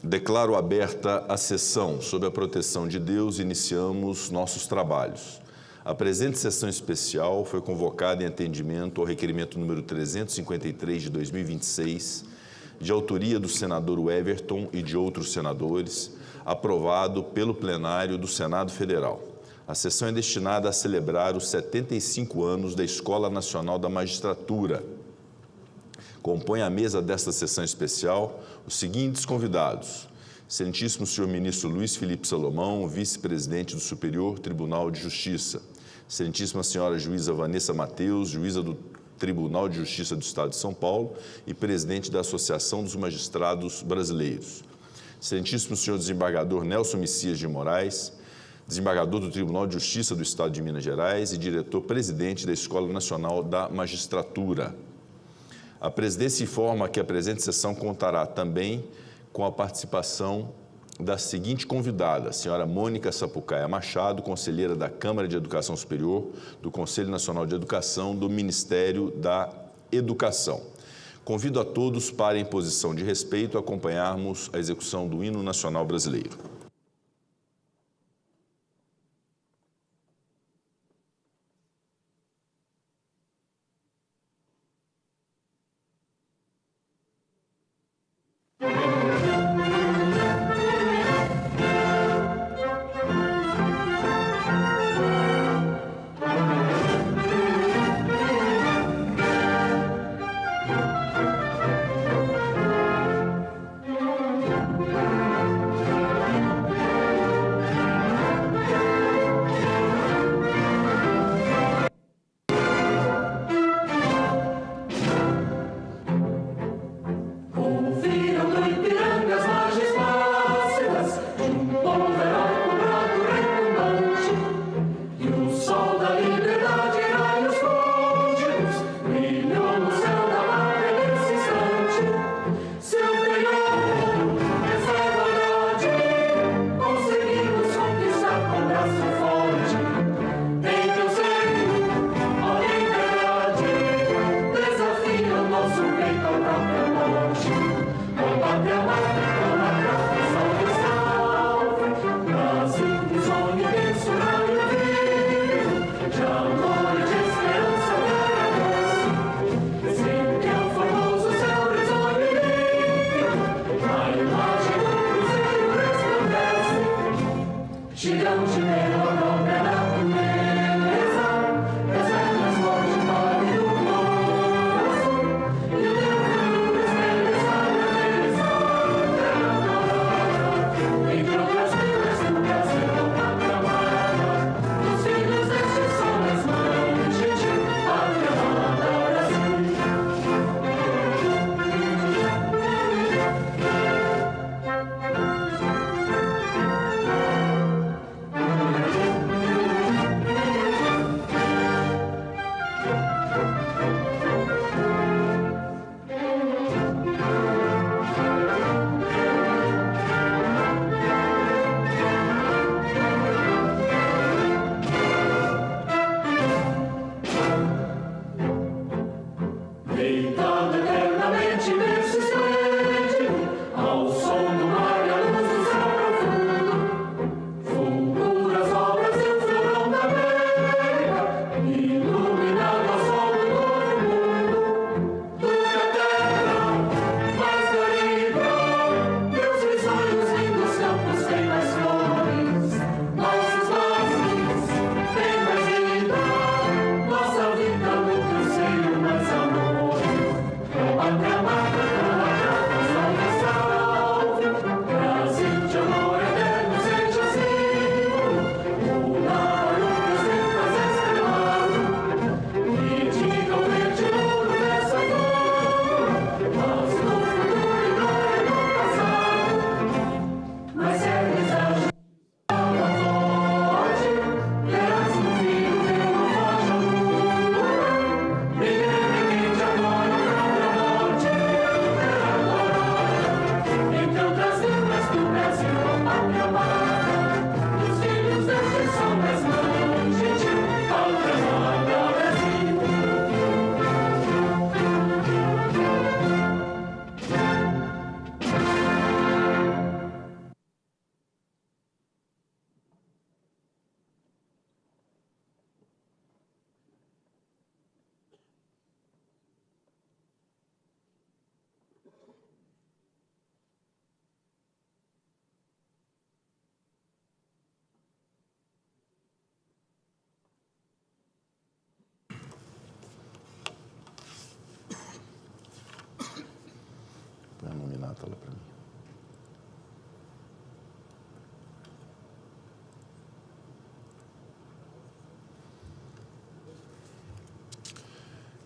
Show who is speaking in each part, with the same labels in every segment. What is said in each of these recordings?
Speaker 1: Declaro aberta a sessão. Sob a proteção de Deus, iniciamos nossos trabalhos. A presente sessão especial foi convocada em atendimento ao requerimento número 353 de 2026, de autoria do senador Everton e de outros senadores, aprovado pelo plenário do Senado Federal. A sessão é destinada a celebrar os 75 anos da Escola Nacional da Magistratura. Compõe a mesa desta sessão especial os seguintes convidados: Excelentíssimo senhor ministro Luiz Felipe Salomão, vice-presidente do Superior Tribunal de Justiça. Excelentíssima senhora juíza Vanessa Mateus, juíza do Tribunal de Justiça do Estado de São Paulo e presidente da Associação dos Magistrados Brasileiros. Excelentíssimo senhor desembargador Nelson Messias de Moraes, desembargador do Tribunal de Justiça do Estado de Minas Gerais e diretor-presidente da Escola Nacional da Magistratura. A presidência informa que a presente sessão contará também com a participação da seguinte convidada, a senhora Mônica Sapucaia Machado, conselheira da Câmara de Educação Superior, do Conselho Nacional de Educação, do Ministério da Educação. Convido a todos para, em posição de respeito, acompanharmos a execução do Hino Nacional Brasileiro.
Speaker 2: Seu penhor,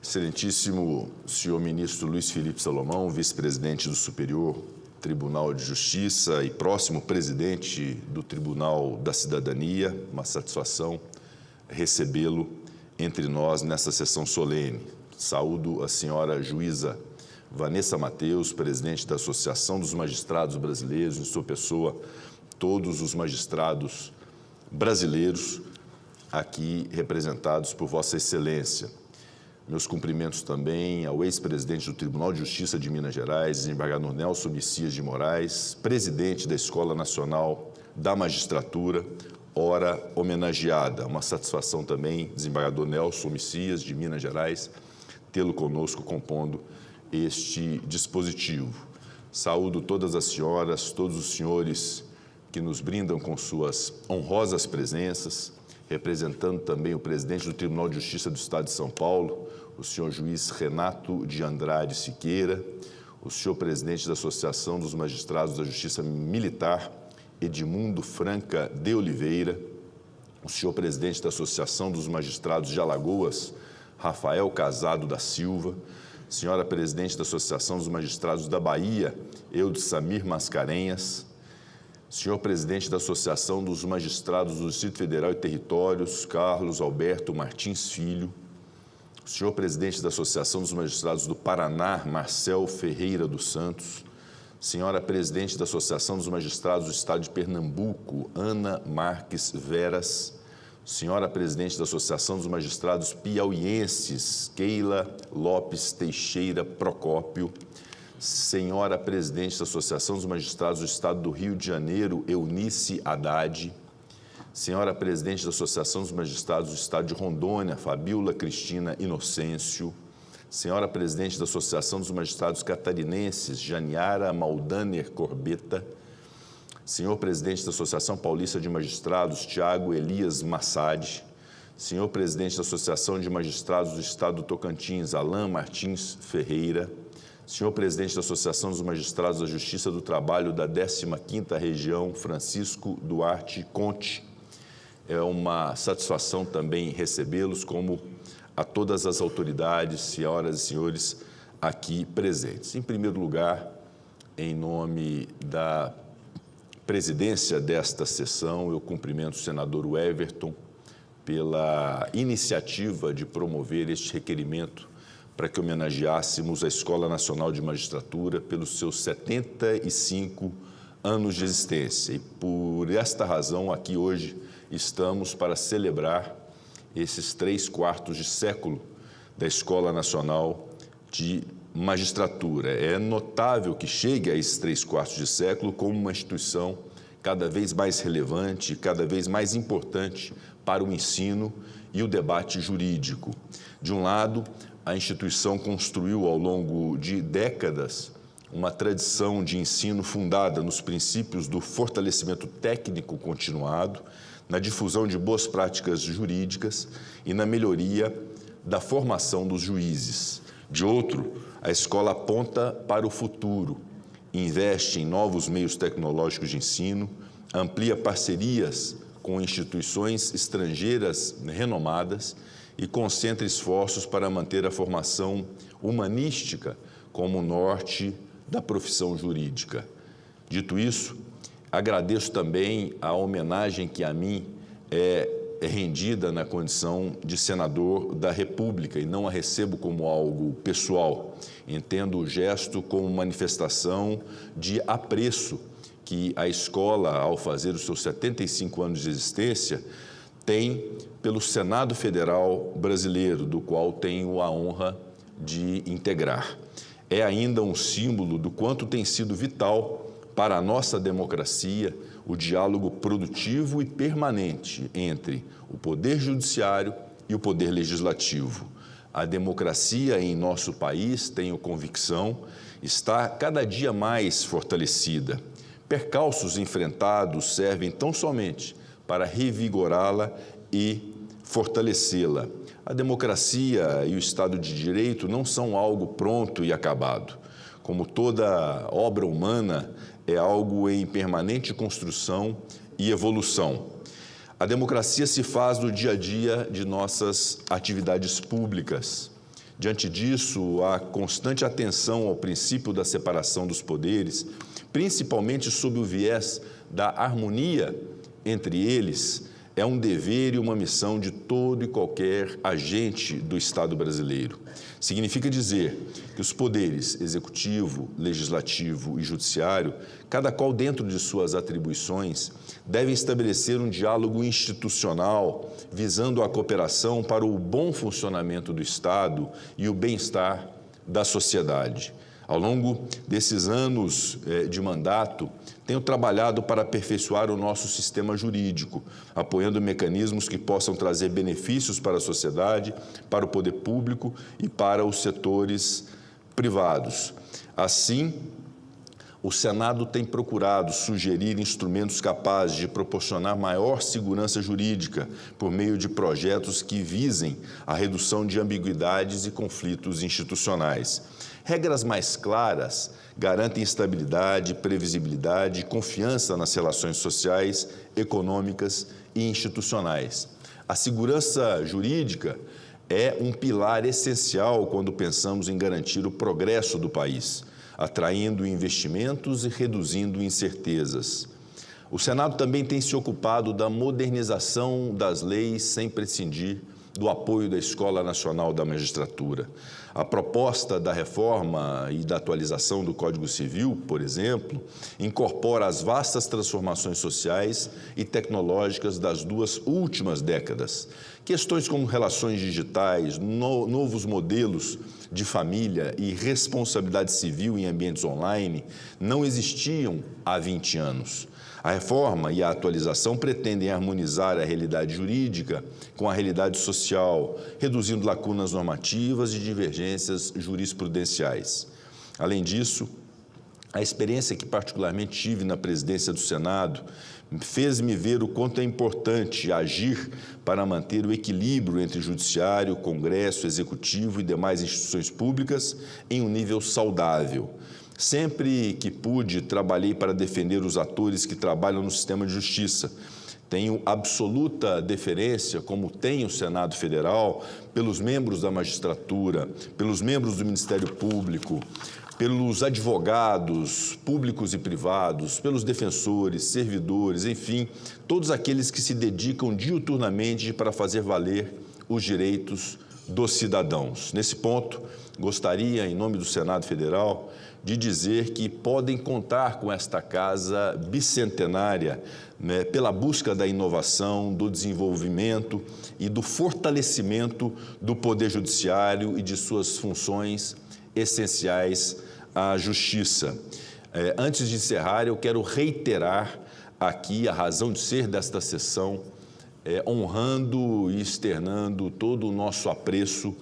Speaker 1: Excelentíssimo senhor ministro Luiz Felipe Salomão, vice-presidente do Superior Tribunal de Justiça e próximo presidente do Tribunal da Cidadania, uma satisfação recebê-lo entre nós nessa sessão solene. Saúdo a senhora juíza Vanessa Mateus, presidente da Associação dos Magistrados Brasileiros, em sua pessoa, todos os magistrados brasileiros aqui representados por Vossa Excelência. Meus cumprimentos também ao ex-presidente do Tribunal de Justiça de Minas Gerais, desembargador Nelson Messias de Moraes, presidente da Escola Nacional da Magistratura, ora homenageada. Uma satisfação também, desembargador Nelson Messias de Minas Gerais, tê-lo conosco compondo este dispositivo. Saúdo todas as senhoras, todos os senhores que nos brindam com suas honrosas presenças, representando também o presidente do Tribunal de Justiça do Estado de São Paulo, o senhor juiz Renato de Andrade Siqueira, o senhor presidente da Associação dos Magistrados da Justiça Militar, Edmundo Franca de Oliveira, o senhor presidente da Associação dos Magistrados de Alagoas, Rafael Casado da Silva, senhora presidente da Associação dos Magistrados da Bahia, Eudes Samir Mascarenhas, senhor presidente da Associação dos Magistrados do Distrito Federal e Territórios, Carlos Alberto Martins Filho, senhor presidente da Associação dos Magistrados do Paraná, Marcel Ferreira dos Santos, senhora presidente da Associação dos Magistrados do Estado de Pernambuco, Ana Marques Veras, senhora presidente da Associação dos Magistrados Piauienses, Keila Lopes Teixeira Procópio, senhora presidente da Associação dos Magistrados do Estado do Rio de Janeiro, Eunice Haddad, senhora presidente da Associação dos Magistrados do Estado de Rondônia, Fabiola Cristina Inocêncio, senhora presidente da Associação dos Magistrados Catarinenses, Janiara Maldaner Corbeta, senhor presidente da Associação Paulista de Magistrados, Tiago Elias Massad, senhor presidente da Associação de Magistrados do Estado do Tocantins, Alain Martins Ferreira, senhor presidente da Associação dos Magistrados da Justiça do Trabalho da 15ª Região, Francisco Duarte Conte. É uma satisfação também recebê-los, como a todas as autoridades, senhoras e senhores aqui presentes. Em primeiro lugar, em nome da presidência desta sessão, eu cumprimento o senador Everton pela iniciativa de promover este requerimento para que homenageássemos a Escola Nacional de Magistratura pelos seus 75 anos de existência. E por esta razão, aqui hoje estamos para celebrar esses 3/4 de século da Escola Nacional de Magistratura. É notável que chegue a esses 3/4 de século como uma instituição cada vez mais relevante, cada vez mais importante para o ensino e o debate jurídico. De um lado, a instituição construiu ao longo de décadas uma tradição de ensino fundada nos princípios do fortalecimento técnico continuado, na difusão de boas práticas jurídicas e na melhoria da formação dos juízes. De outro, a escola aponta para o futuro, investe em novos meios tecnológicos de ensino, amplia parcerias com instituições estrangeiras renomadas e concentra esforços para manter a formação humanística como norte da profissão jurídica. Dito isso, agradeço também a homenagem que a mim é rendida na condição de senador da República e não a recebo como algo pessoal. Entendo o gesto como manifestação de apreço que a escola, ao fazer os seus 75 anos de existência, tem pelo Senado Federal brasileiro, do qual tenho a honra de integrar. É ainda um símbolo do quanto tem sido vital para a nossa democracia o diálogo produtivo e permanente entre o Poder Judiciário e o Poder Legislativo. A democracia em nosso país, tenho convicção, está cada dia mais fortalecida. Percalços enfrentados servem tão somente para revigorá-la e fortalecê-la. A democracia e o Estado de Direito não são algo pronto e acabado. Como toda obra humana, é algo em permanente construção e evolução. A democracia se faz no dia a dia de nossas atividades públicas, Diante disso, a constante atenção ao princípio da separação dos poderes, principalmente sob o viés da harmonia entre eles, é um dever e uma missão de todo e qualquer agente do Estado brasileiro. Significa dizer que os poderes executivo, legislativo e judiciário, cada qual dentro de suas atribuições, devem estabelecer um diálogo institucional visando a cooperação para o bom funcionamento do Estado e o bem-estar da sociedade. Ao longo desses anos de mandato, tenho trabalhado para aperfeiçoar o nosso sistema jurídico, apoiando mecanismos que possam trazer benefícios para a sociedade, para o poder público e para os setores privados. Assim, o Senado tem procurado sugerir instrumentos capazes de proporcionar maior segurança jurídica por meio de projetos que visem a redução de ambiguidades e conflitos institucionais. Regras mais claras garantem estabilidade, previsibilidade e confiança nas relações sociais, econômicas e institucionais. A segurança jurídica é um pilar essencial quando pensamos em garantir o progresso do país, atraindo investimentos e reduzindo incertezas. O Senado também tem se ocupado da modernização das leis sem prescindir do apoio da Escola Nacional da Magistratura. A proposta da reforma e da atualização do Código Civil, por exemplo, incorpora as vastas transformações sociais e tecnológicas das duas últimas décadas. Questões como relações digitais, novos modelos de família e responsabilidade civil em ambientes online não existiam há 20 anos. A reforma e a atualização pretendem harmonizar a realidade jurídica com a realidade social, reduzindo lacunas normativas e divergências jurisprudenciais. Além disso, a experiência que particularmente tive na presidência do Senado fez-me ver o quanto é importante agir para manter o equilíbrio entre judiciário, Congresso, Executivo e demais instituições públicas em um nível saudável. Sempre que pude, trabalhei para defender os atores que trabalham no sistema de justiça. Tenho absoluta deferência, como tem o Senado Federal, pelos membros da magistratura, pelos membros do Ministério Público, pelos advogados públicos e privados, pelos defensores, servidores, enfim, todos aqueles que se dedicam diuturnamente para fazer valer os direitos dos cidadãos. Nesse ponto, gostaria, em nome do Senado Federal, de dizer que podem contar com esta casa bicentenária, pela busca da inovação, do desenvolvimento e do fortalecimento do Poder Judiciário e de suas funções essenciais à Justiça. Antes de encerrar, eu quero reiterar aqui a razão de ser desta sessão, honrando e externando todo o nosso apreço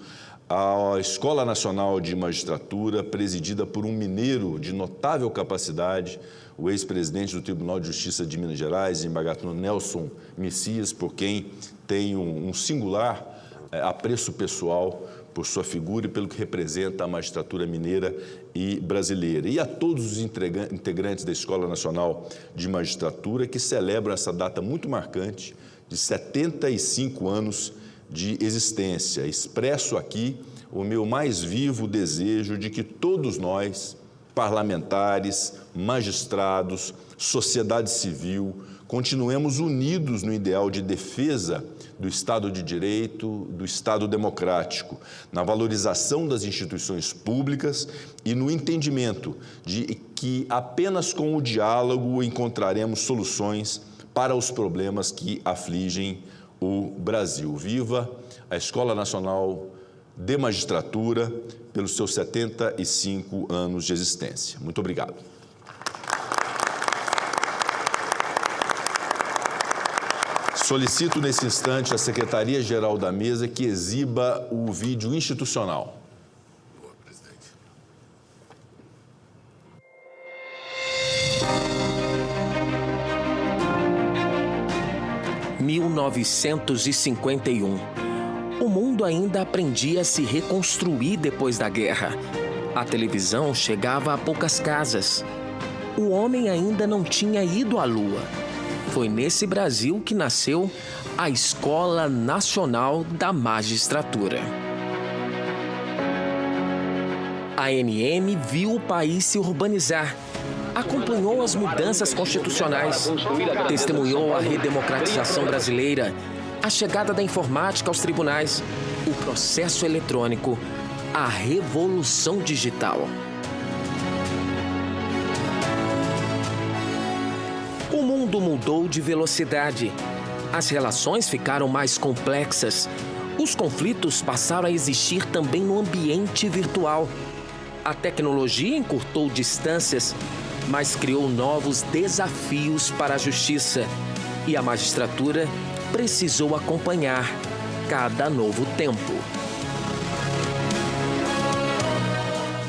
Speaker 1: à Escola Nacional de Magistratura, presidida por um mineiro de notável capacidade, o ex-presidente do Tribunal de Justiça de Minas Gerais, desembargador Nelson Messias, por quem tenho um singular apreço pessoal por sua figura e pelo que representa a magistratura mineira e brasileira. E a todos os integrantes da Escola Nacional de Magistratura que celebram essa data muito marcante de 75 anos de existência. Expresso aqui o meu mais vivo desejo de que todos nós, parlamentares, magistrados, sociedade civil, continuemos unidos no ideal de defesa do Estado de Direito, do Estado democrático, na valorização das instituições públicas e no entendimento de que apenas com o diálogo encontraremos soluções para os problemas que afligem o Brasil. Viva a Escola Nacional de Magistratura pelos seus 75 anos de existência. Muito obrigado. Solicito nesse instante a Secretaria-Geral da Mesa que exiba o vídeo institucional.
Speaker 2: Boa, presidente.
Speaker 3: 1951. O mundo ainda aprendia a se reconstruir depois da guerra. A televisão chegava a poucas casas. O homem ainda não tinha ido à Lua. Foi nesse Brasil que nasceu a Escola Nacional da Magistratura. A ANM viu o país se urbanizar, acompanhou as mudanças constitucionais, testemunhou a redemocratização brasileira, a chegada da informática aos tribunais, o processo eletrônico, a revolução digital. O mundo mudou de velocidade. As relações ficaram mais complexas. Os conflitos passaram a existir também no ambiente virtual. A tecnologia encurtou distâncias, mas criou novos desafios para a justiça. E a magistratura precisou acompanhar cada novo tempo.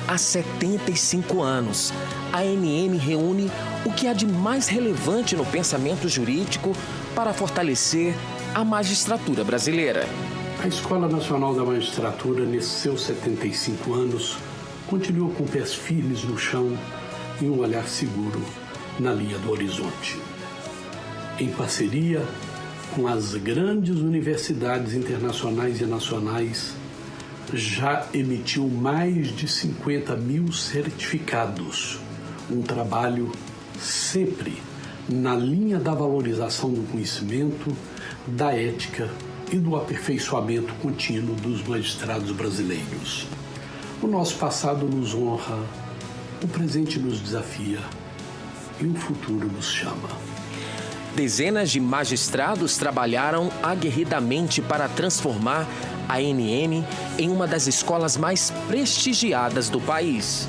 Speaker 3: Há 75 anos, a ANM reúne o que há de mais relevante no pensamento jurídico para fortalecer a magistratura brasileira.
Speaker 4: A Escola Nacional da Magistratura, nesses seus 75 anos, continua com pés firmes no chão e um olhar seguro na linha do horizonte. Em parceria com as grandes universidades internacionais e nacionais, já emitiu mais de 50 mil certificados. Um trabalho sempre na linha da valorização do conhecimento, da ética e do aperfeiçoamento contínuo dos magistrados brasileiros. O nosso passado nos honra, o presente nos desafia e o futuro nos chama.
Speaker 3: Dezenas de magistrados trabalharam aguerridamente para transformar a ANM em uma das escolas mais prestigiadas do país.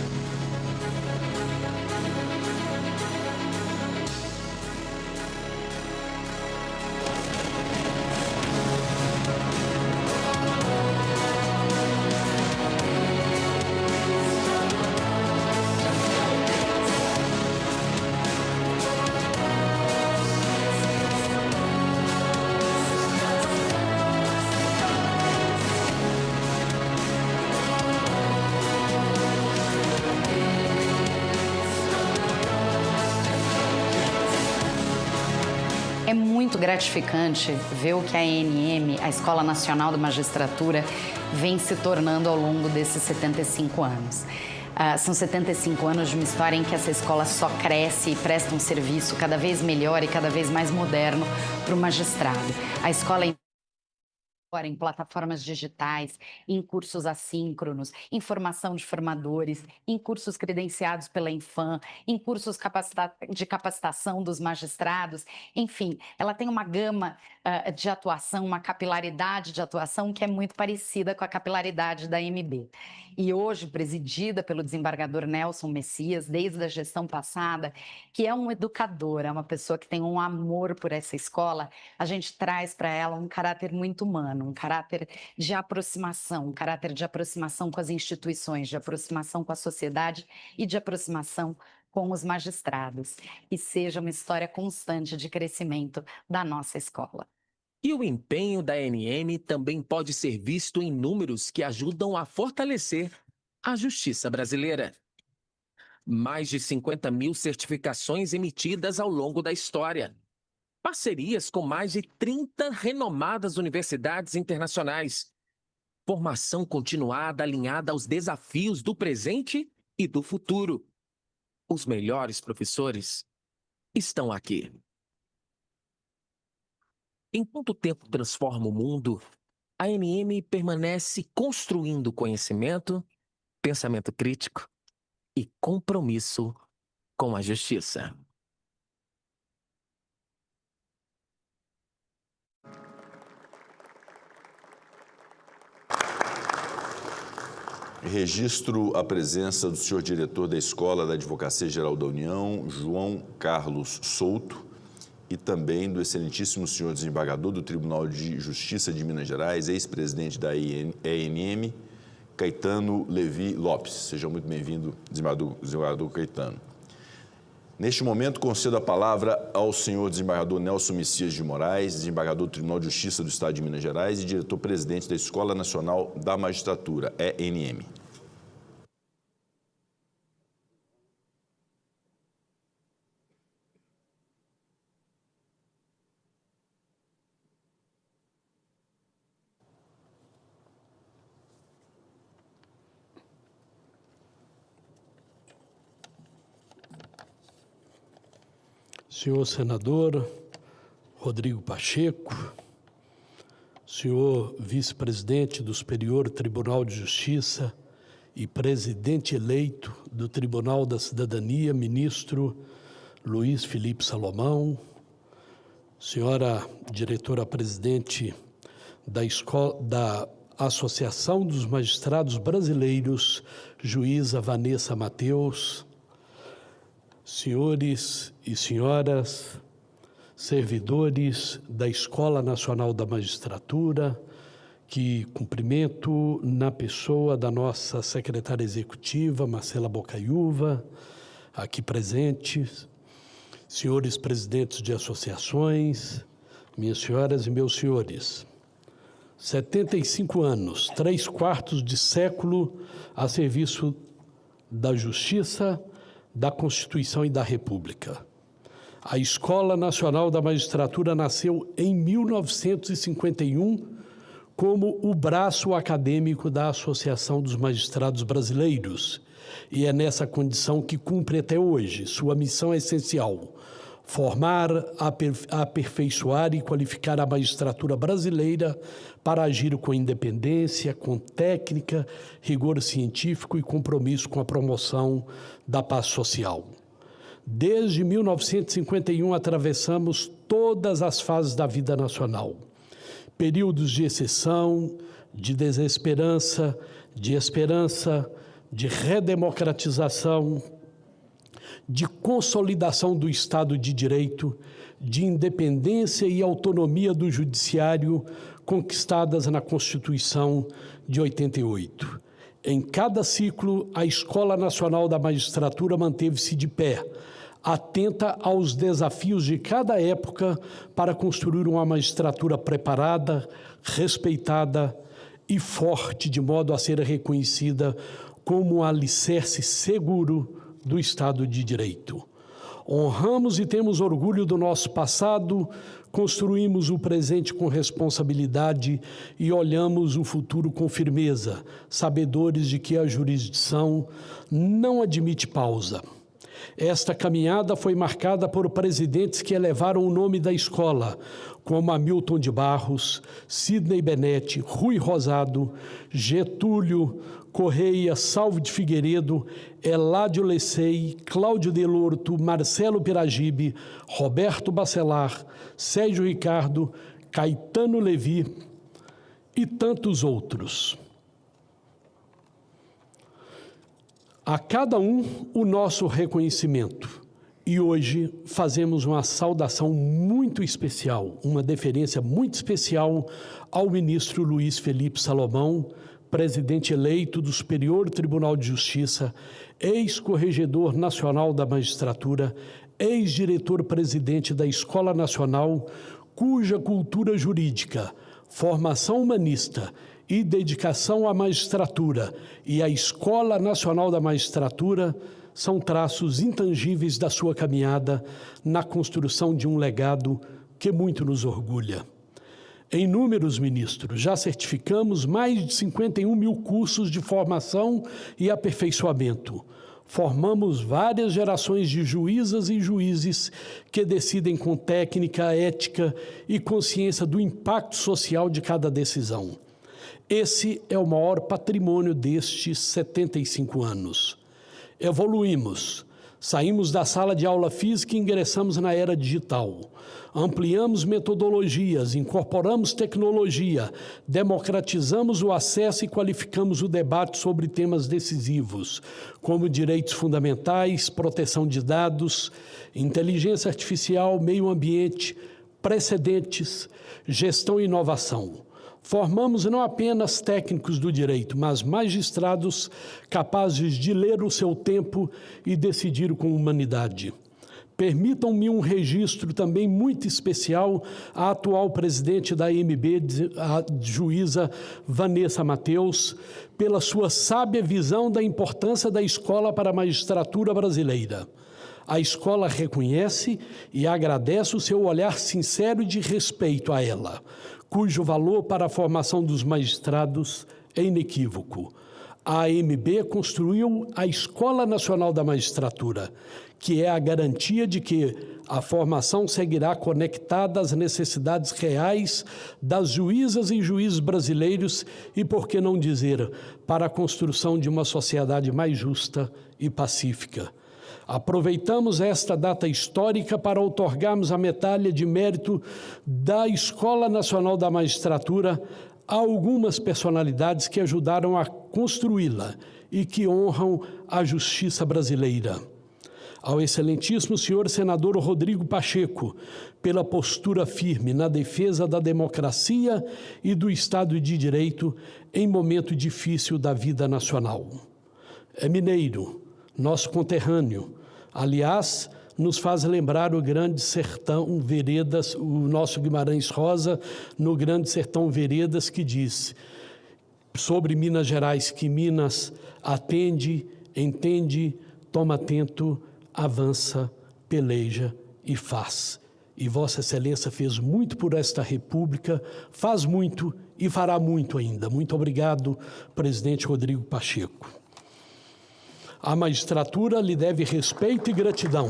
Speaker 5: É muito gratificante ver o que a ANM, a Escola Nacional da Magistratura, vem se tornando ao longo desses 75 anos. São 75 anos de uma história em que essa escola só cresce e presta um serviço cada vez melhor e cada vez mais moderno para o magistrado. A escola em plataformas digitais, em cursos assíncronos, em formação de formadores, em cursos credenciados pela Infam, em cursos de capacitação dos magistrados, enfim, ela tem uma gama de atuação, uma capilaridade de atuação que é muito parecida com a capilaridade da MB. E hoje, presidida pelo desembargador Nelson Messias, desde a gestão passada, que é um educador, é uma pessoa que tem um amor por essa escola, a gente traz para ela um caráter muito humano, um caráter de aproximação, um caráter de aproximação com as instituições, de aproximação com a sociedade e de aproximação com os magistrados. E seja uma história constante de crescimento da nossa escola.
Speaker 3: E o empenho da ANM também pode ser visto em números que ajudam a fortalecer a justiça brasileira. Mais de 50 mil certificações emitidas ao longo da história. Parcerias com mais de 30 renomadas universidades internacionais. Formação continuada alinhada aos desafios do presente e do futuro. Os melhores professores estão aqui. Enquanto o tempo transforma o mundo, a ANM permanece construindo conhecimento, pensamento crítico e compromisso com a justiça.
Speaker 1: Registro a presença do senhor diretor da Escola da Advocacia Geral da União, João Carlos Souto, e também do excelentíssimo senhor desembargador do Tribunal de Justiça de Minas Gerais, ex-presidente da ANM, Caetano Levi Lopes. Seja muito bem-vindo, desembargador Caetano. Neste momento, concedo a palavra ao senhor desembargador Nelson Messias de Moraes, desembargador do Tribunal de Justiça do Estado de Minas Gerais e diretor-presidente da Escola Nacional da Magistratura, ENM.
Speaker 4: senhor senador Rodrigo Pacheco, senhor vice-presidente do Superior Tribunal de Justiça e presidente eleito do Tribunal da Cidadania, ministro Luiz Felipe Salomão, senhora diretora-presidente da Associação dos Magistrados Brasileiros, juíza Vanessa Mateus, senhores e senhoras, servidores da Escola Nacional da Magistratura, que cumprimento na pessoa da nossa secretária executiva, Marcela Bocaiúva, aqui presentes, senhores presidentes de associações, minhas senhoras e meus senhores. 75 anos, 3/4 de século a serviço da Justiça, da Constituição e da República. A Escola Nacional da Magistratura nasceu em 1951 como o braço acadêmico da Associação dos Magistrados Brasileiros, e é nessa condição que cumpre até hoje. Sua missão é essencial: formar, aperfeiçoar e qualificar a magistratura brasileira para agir com independência, com técnica, rigor científico e compromisso com a promoção da paz social. Desde 1951, atravessamos todas as fases da vida nacional. Períodos de exceção, de desesperança, de esperança, de redemocratização, de consolidação do Estado de Direito, de independência e autonomia do Judiciário, conquistadas na Constituição de 88. Em cada ciclo, a Escola Nacional da Magistratura manteve-se de pé, atenta aos desafios de cada época para construir uma magistratura preparada, respeitada e forte, de modo a ser reconhecida como um alicerce seguro do Estado de Direito. Honramos e temos orgulho do nosso passado, construímos o presente com responsabilidade e olhamos o futuro com firmeza, sabedores de que a jurisdição não admite pausa. Esta caminhada foi marcada por presidentes que elevaram o nome da escola, como Hamilton de Barros, Sidney Benetti, Rui Rosado, Getúlio Correia, Salvo de Figueiredo, Eládio Lecei, Cláudio Delorto, Marcelo Piragibe, Roberto Bacelar, Sérgio Ricardo, Caetano Levi e tantos outros. A cada um o nosso reconhecimento. E hoje fazemos uma saudação muito especial, uma deferência muito especial ao ministro Luiz Felipe Salomão, presidente eleito do Superior Tribunal de Justiça, ex-corregedor nacional da magistratura, ex-diretor-presidente da Escola Nacional, cuja cultura jurídica, formação humanista e dedicação à magistratura e à Escola Nacional da Magistratura são traços intangíveis da sua caminhada na construção de um legado que muito nos orgulha. Em números, ministro, já certificamos mais de 51 mil cursos de formação e aperfeiçoamento. Formamos várias gerações de juízas e juízes que decidem com técnica, ética e consciência do impacto social de cada decisão. Esse é o maior patrimônio destes 75 anos. Evoluímos, saímos da sala de aula física e ingressamos na era digital. Ampliamos metodologias, incorporamos tecnologia, democratizamos o acesso e qualificamos o debate sobre temas decisivos, como direitos fundamentais, proteção de dados, inteligência artificial, meio ambiente, precedentes, gestão e inovação. Formamos não apenas técnicos do direito, mas magistrados capazes de ler o seu tempo e decidir com humanidade. Permitam-me um registro também muito especial à atual presidente da AMB, a juíza Vanessa Mateus, pela sua sábia visão da importância da escola para a magistratura brasileira. A escola reconhece e agradece o seu olhar sincero de respeito a ela, cujo valor para a formação dos magistrados é inequívoco. A AMB construiu a Escola Nacional da Magistratura, que é a garantia de que a formação seguirá conectada às necessidades reais das juízas e juízes brasileiros e, por que não dizer, para a construção de uma sociedade mais justa e pacífica. Aproveitamos esta data histórica para outorgarmos a medalha de mérito da Escola Nacional da Magistratura a algumas personalidades que ajudaram a construí-la e que honram a justiça brasileira. Ao excelentíssimo senhor senador Rodrigo Pacheco, pela postura firme na defesa da democracia e do Estado de Direito em momento difícil da vida nacional. É mineiro, nosso conterrâneo. Aliás, nos faz lembrar o Grande Sertão Veredas, o nosso Guimarães Rosa, no Grande Sertão Veredas, que diz sobre Minas Gerais que Minas atende, entende, toma atento, avança, peleja e faz. E Vossa Excelência fez muito por esta República, faz muito e fará muito ainda. Muito obrigado, presidente Rodrigo Pacheco. A magistratura lhe deve respeito e gratidão.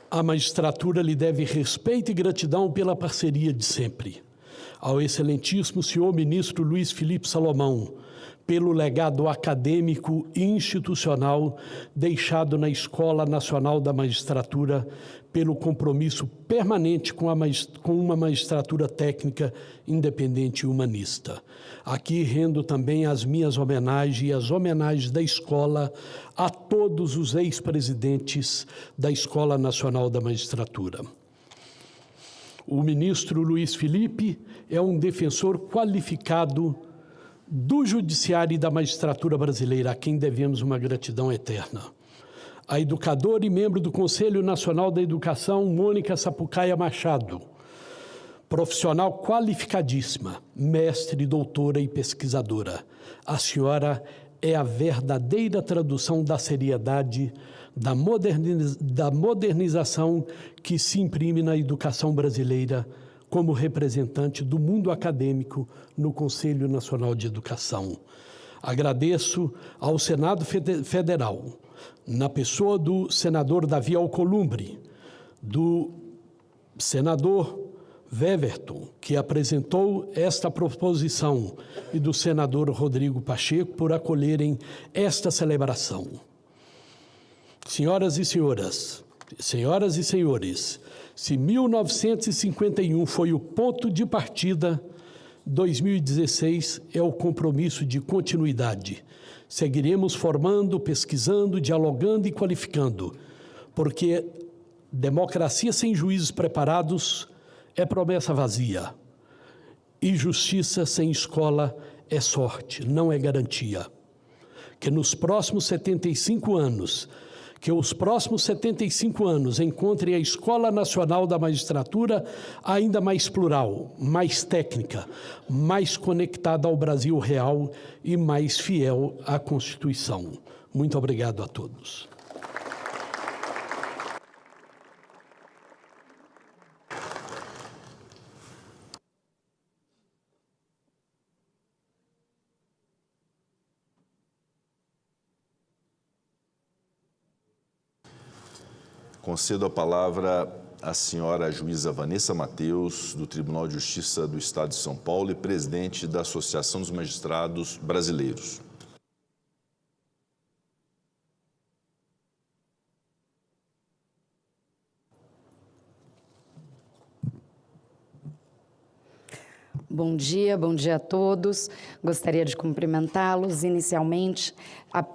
Speaker 4: A magistratura lhe deve respeito e gratidão pela parceria de sempre. Ao excelentíssimo senhor ministro Luiz Felipe Salomão, pelo legado acadêmico e institucional deixado na Escola Nacional da Magistratura, pelo compromisso permanente com uma magistratura técnica, independente e humanista. Aqui rendo também as minhas homenagens e as homenagens da escola a todos os ex-presidentes da Escola Nacional da Magistratura. O ministro Luiz Felipe é um defensor qualificado do judiciário e da magistratura brasileira, a quem devemos uma gratidão eterna. A educadora e membro do Conselho Nacional da Educação, Mônica Sapucaia Machado, profissional qualificadíssima, mestre, doutora e pesquisadora. A senhora é a verdadeira tradução da seriedade, da modernização que se imprime na educação brasileira, como representante do mundo acadêmico no Conselho Nacional de Educação. Agradeço ao Senado Federal, na pessoa do senador Davi Alcolumbre, do senador Weverton, que apresentou esta proposição, e do senador Rodrigo Pacheco, por acolherem esta celebração. Senhoras e senhores, se 1951 foi o ponto de partida, 2016 é o compromisso de continuidade. Seguiremos formando, pesquisando, dialogando e qualificando, porque democracia sem juízes preparados é promessa vazia, e justiça sem escola é sorte, não é garantia. Que os próximos 75 anos encontrem a Escola Nacional da Magistratura ainda mais plural, mais técnica, mais conectada ao Brasil real e mais fiel à Constituição. Muito obrigado a todos.
Speaker 1: Concedo a palavra à senhora juíza Vanessa Mateus, do Tribunal de Justiça do Estado de São Paulo e presidente da Associação dos Magistrados Brasileiros.
Speaker 5: Bom dia a todos. Gostaria de cumprimentá-los inicialmente a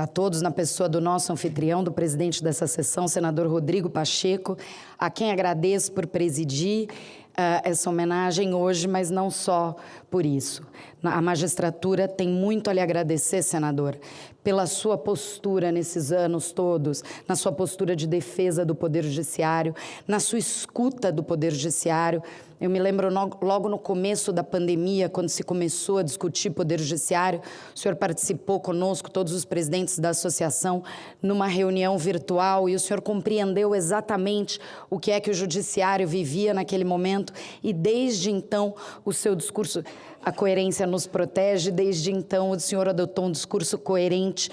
Speaker 5: todos na pessoa do nosso anfitrião, do presidente dessa sessão, senador Rodrigo Pacheco, a quem agradeço por presidir essa homenagem hoje, mas não só por isso. A magistratura tem muito a lhe agradecer, senador, pela sua postura nesses anos todos, na sua postura de defesa do Poder Judiciário, na sua escuta do Poder Judiciário. Eu me lembro logo no começo da pandemia, quando se começou a discutir Poder Judiciário, o senhor participou conosco, todos os presidentes da associação, numa reunião virtual, e o senhor compreendeu exatamente o que é que o Judiciário vivia naquele momento, e desde então o seu discurso, a coerência nos protege, desde então o senhor adotou um discurso coerente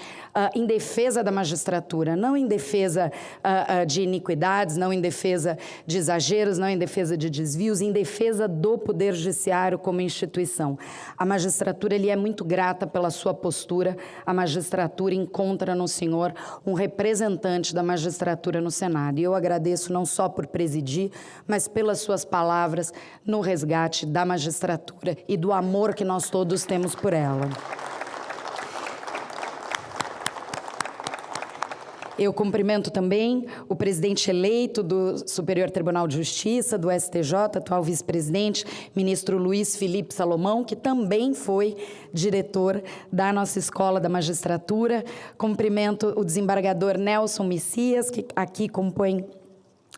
Speaker 5: em defesa da magistratura, não em defesa de iniquidades, não em defesa de exageros, não em defesa de desvios, em defesa do Poder Judiciário como instituição. A magistratura lhe é muito grata pela sua postura, a magistratura encontra no senhor um representante da magistratura no Senado. E eu agradeço não só por presidir, mas pelas suas palavras no resgate da magistratura e do amor que nós todos temos por ela. Eu cumprimento também o presidente eleito do Superior Tribunal de Justiça, do STJ, atual vice-presidente, ministro Luiz Felipe Salomão, que também foi diretor da nossa Escola da Magistratura. Cumprimento o desembargador Nelson Messias, que aqui compõe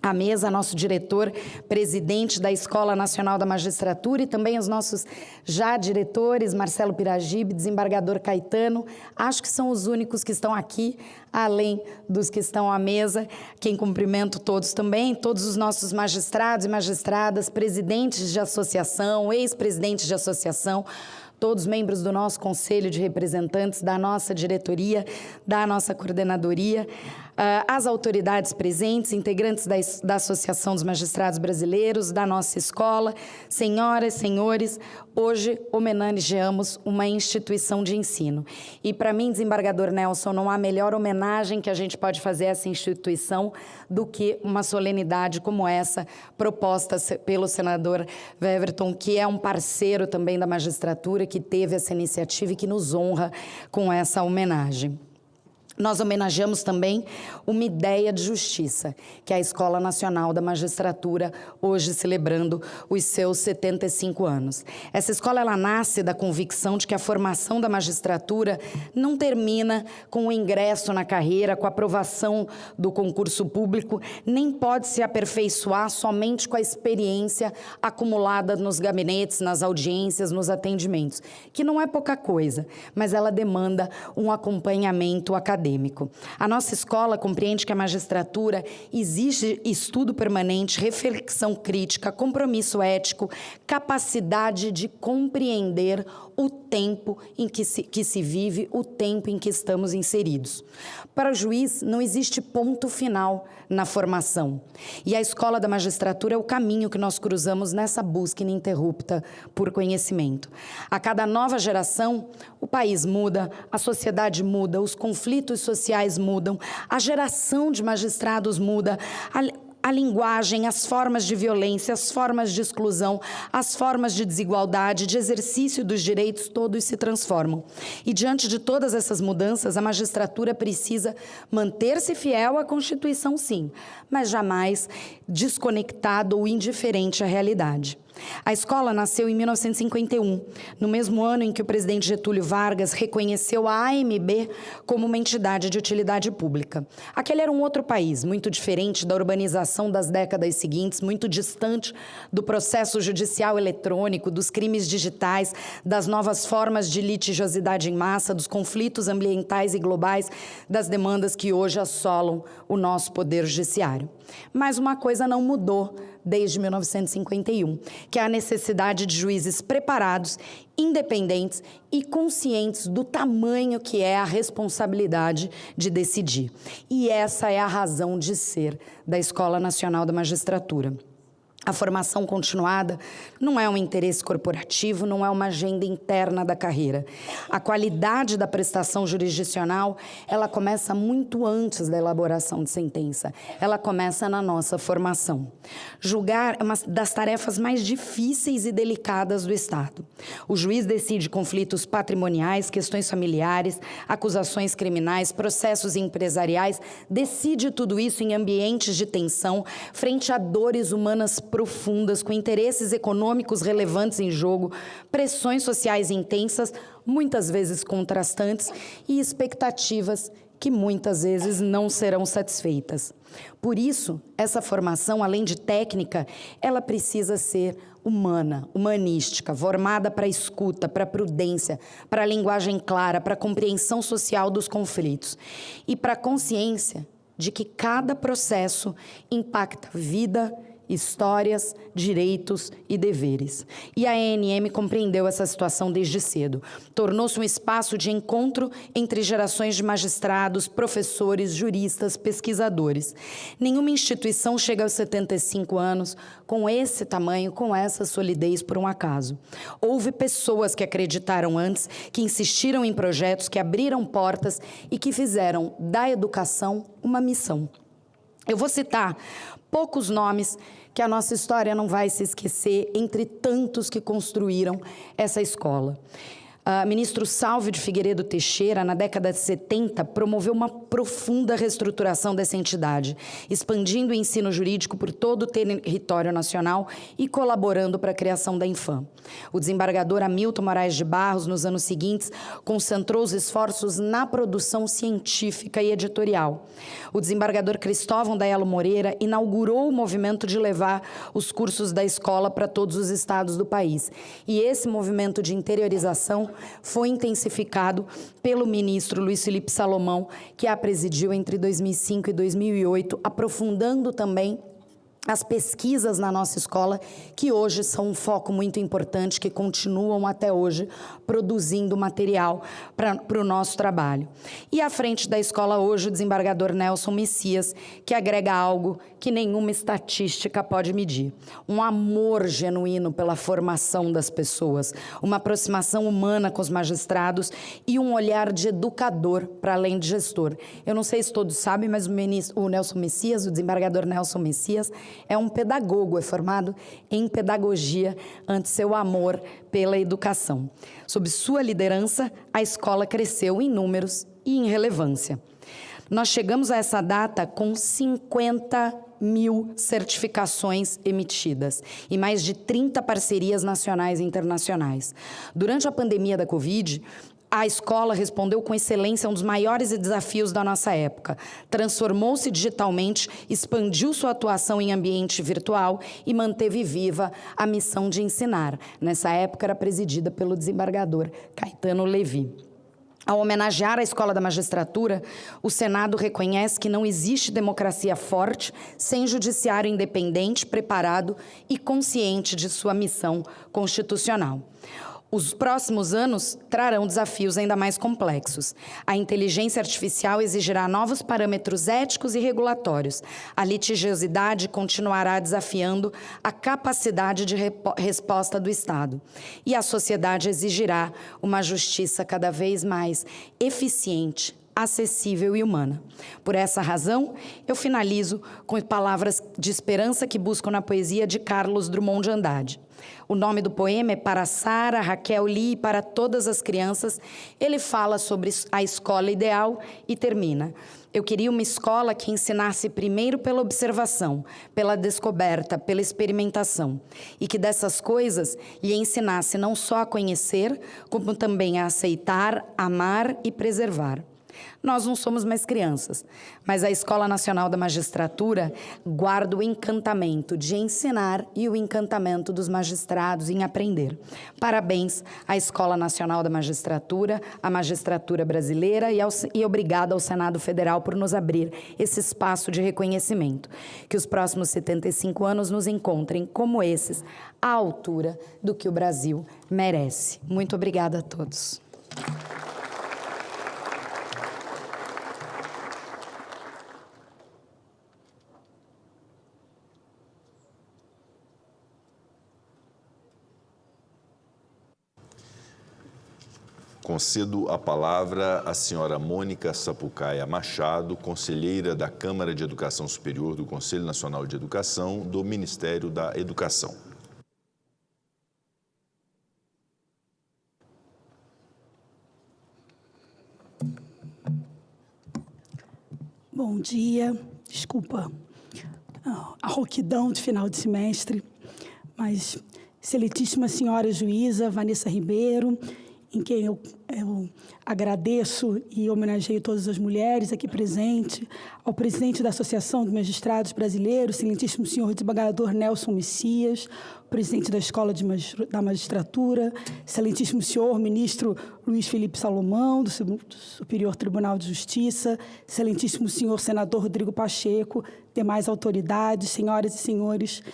Speaker 5: a mesa, nosso diretor, presidente da Escola Nacional da Magistratura, e também os nossos já diretores, Marcelo Piragibe, desembargador Caetano. Acho que são os únicos que estão aqui, além dos que estão à mesa. Quem cumprimento todos também, todos os nossos magistrados e magistradas, presidentes de associação, ex-presidentes de associação, todos membros do nosso Conselho de Representantes, da nossa diretoria, da nossa coordenadoria, as autoridades presentes, integrantes da Associação dos Magistrados Brasileiros, da nossa escola, senhoras, senhores, hoje homenageamos uma instituição de ensino. E para mim, desembargador Nelson, não há melhor homenagem que a gente pode fazer a essa instituição do que uma solenidade como essa, proposta pelo senador Weverton, que é um parceiro também da magistratura, que teve essa iniciativa e que nos honra com essa homenagem. Nós homenageamos também uma ideia de justiça, que é a Escola Nacional da Magistratura, hoje celebrando os seus 75 anos. Essa escola, ela nasce da convicção de que a formação da magistratura não termina com o ingresso na carreira, com a aprovação do concurso público, nem pode se aperfeiçoar somente com a experiência acumulada nos gabinetes, nas audiências, nos atendimentos, que não é pouca coisa, mas ela demanda um acompanhamento acadêmico. A nossa escola compreende que a magistratura exige estudo permanente, reflexão crítica, compromisso ético, capacidade de compreender o tempo em que se vive, o tempo em que estamos inseridos. Para o juiz, não existe ponto final na formação. E a Escola da Magistratura é o caminho que nós cruzamos nessa busca ininterrupta por conhecimento. A cada nova geração, o país muda, a sociedade muda, os conflitos sociais mudam, a geração de magistrados muda, a linguagem, as formas de violência, as formas de exclusão, as formas de desigualdade, de exercício dos direitos, todos se transformam. E diante de todas essas mudanças, a magistratura precisa manter-se fiel à Constituição, sim, mas jamais desconectado ou indiferente à realidade. A escola nasceu em 1951, no mesmo ano em que o presidente Getúlio Vargas reconheceu a AMB como uma entidade de utilidade pública. Aquele era um outro país, muito diferente da urbanização das décadas seguintes, muito distante do processo judicial eletrônico, dos crimes digitais, das novas formas de litigiosidade em massa, dos conflitos ambientais e globais, das demandas que hoje assolam o nosso poder judiciário. Mas uma coisa não mudou desde 1951, que é a necessidade de juízes preparados, independentes e conscientes do tamanho que é a responsabilidade de decidir. E essa é a razão de ser da Escola Nacional da Magistratura. A formação continuada não é um interesse corporativo, não é uma agenda interna da carreira. A qualidade da prestação jurisdicional, ela começa muito antes da elaboração de sentença. Ela começa na nossa formação. Julgar é uma das tarefas mais difíceis e delicadas do Estado. O juiz decide conflitos patrimoniais, questões familiares, acusações criminais, processos empresariais, decide tudo isso em ambientes de tensão, frente a dores humanas profundas, com interesses econômicos relevantes em jogo, pressões sociais intensas, muitas vezes contrastantes, e expectativas que muitas vezes não serão satisfeitas. Por isso, essa formação, além de técnica, ela precisa ser humana, humanística, formada para a escuta, para a prudência, para a linguagem clara, para a compreensão social dos conflitos e para a consciência de que cada processo impacta vida, histórias, direitos e deveres. E a ANM compreendeu essa situação desde cedo. Tornou-se um espaço de encontro entre gerações de magistrados, professores, juristas, pesquisadores. Nenhuma instituição chega aos 75 anos com esse tamanho, com essa solidez por um acaso. Houve pessoas que acreditaram antes, que insistiram em projetos, que abriram portas e que fizeram da educação uma missão. Eu vou citar poucos nomes que a nossa história não vai se esquecer, entre tantos que construíram essa escola. Ministro Salvio de Figueiredo Teixeira, na década de 70, promoveu uma profunda reestruturação dessa entidade, expandindo o ensino jurídico por todo o território nacional e colaborando para a criação da Infam. O desembargador Hamilton Moraes de Barros, nos anos seguintes, concentrou os esforços na produção científica e editorial. O desembargador Cristóvão Daelo Moreira inaugurou o movimento de levar os cursos da escola para todos os estados do país. E esse movimento de interiorização foi intensificado pelo ministro Luiz Felipe Salomão, que a presidiu entre 2005 e 2008, aprofundando também as pesquisas na nossa escola, que hoje são um foco muito importante, que continuam até hoje produzindo material para o nosso trabalho. E à frente da escola hoje, o desembargador Nelson Messias, que agrega algo que nenhuma estatística pode medir. Um amor genuíno pela formação das pessoas, uma aproximação humana com os magistrados e um olhar de educador para além de gestor. Eu não sei se todos sabem, mas o Nelson Messias, o desembargador Nelson Messias, é um pedagogo, é formado em pedagogia ante seu amor pela educação. Sob sua liderança, a escola cresceu em números e em relevância. Nós chegamos a essa data com 50.000 certificações emitidas e mais de 30 parcerias nacionais e internacionais. Durante a pandemia da Covid, a escola respondeu com excelência a um dos maiores desafios da nossa época. Transformou-se digitalmente, expandiu sua atuação em ambiente virtual e manteve viva a missão de ensinar. Nessa época era presidida pelo desembargador Caetano Levi. Ao homenagear a Escola da Magistratura, o Senado reconhece que não existe democracia forte sem judiciário independente, preparado e consciente de sua missão constitucional. Os próximos anos trarão desafios ainda mais complexos. A inteligência artificial exigirá novos parâmetros éticos e regulatórios. A litigiosidade continuará desafiando a capacidade de resposta do Estado. E a sociedade exigirá uma justiça cada vez mais eficiente, acessível e humana. Por essa razão, eu finalizo com palavras de esperança que busco na poesia de Carlos Drummond de Andrade. O nome do poema é Para Sara, Raquel, Li e para todas as crianças. Ele fala sobre a escola ideal e termina. Eu queria uma escola que ensinasse primeiro pela observação, pela descoberta, pela experimentação, e que dessas coisas lhe ensinasse não só a conhecer, como também a aceitar, amar e preservar. Nós não somos mais crianças, mas a Escola Nacional da Magistratura guarda o encantamento de ensinar e o encantamento dos magistrados em aprender. Parabéns à Escola Nacional da Magistratura, à magistratura brasileira e obrigada ao Senado Federal por nos abrir esse espaço de reconhecimento. Que os próximos 75 anos nos encontrem como esses, à altura do que o Brasil merece. Muito obrigada a todos.
Speaker 1: Concedo a palavra à senhora Mônica Sapucaia Machado, conselheira da Câmara de Educação Superior do Conselho Nacional de Educação do Ministério da Educação.
Speaker 6: Bom dia, desculpa. a rouquidão de final de semestre, mas excelentíssima senhora juíza Vanessa Ribeiro, em quem eu agradeço e homenageio todas as mulheres aqui presentes, ao presidente da Associação dos Magistrados Brasileiros, excelentíssimo senhor desembargador Nelson Messias, presidente da Escola da Magistratura, excelentíssimo senhor ministro Luiz Felipe Salomão, do Superior Tribunal de Justiça, excelentíssimo senhor senador Rodrigo Pacheco, demais autoridades, senhoras e senhores.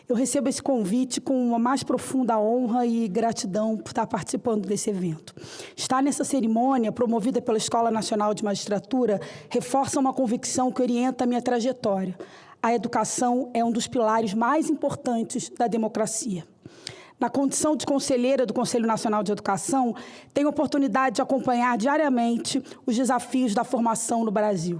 Speaker 6: Eu recebo esse convite com uma mais profunda honra e gratidão por estar participando desse evento. Estar nessa cerimônia, promovida pela Escola Nacional de Magistratura, reforça uma convicção que orienta a minha trajetória. A educação é um dos pilares mais importantes da democracia. Na condição de conselheira do Conselho Nacional de Educação, tenho a oportunidade de acompanhar diariamente os desafios da formação no Brasil.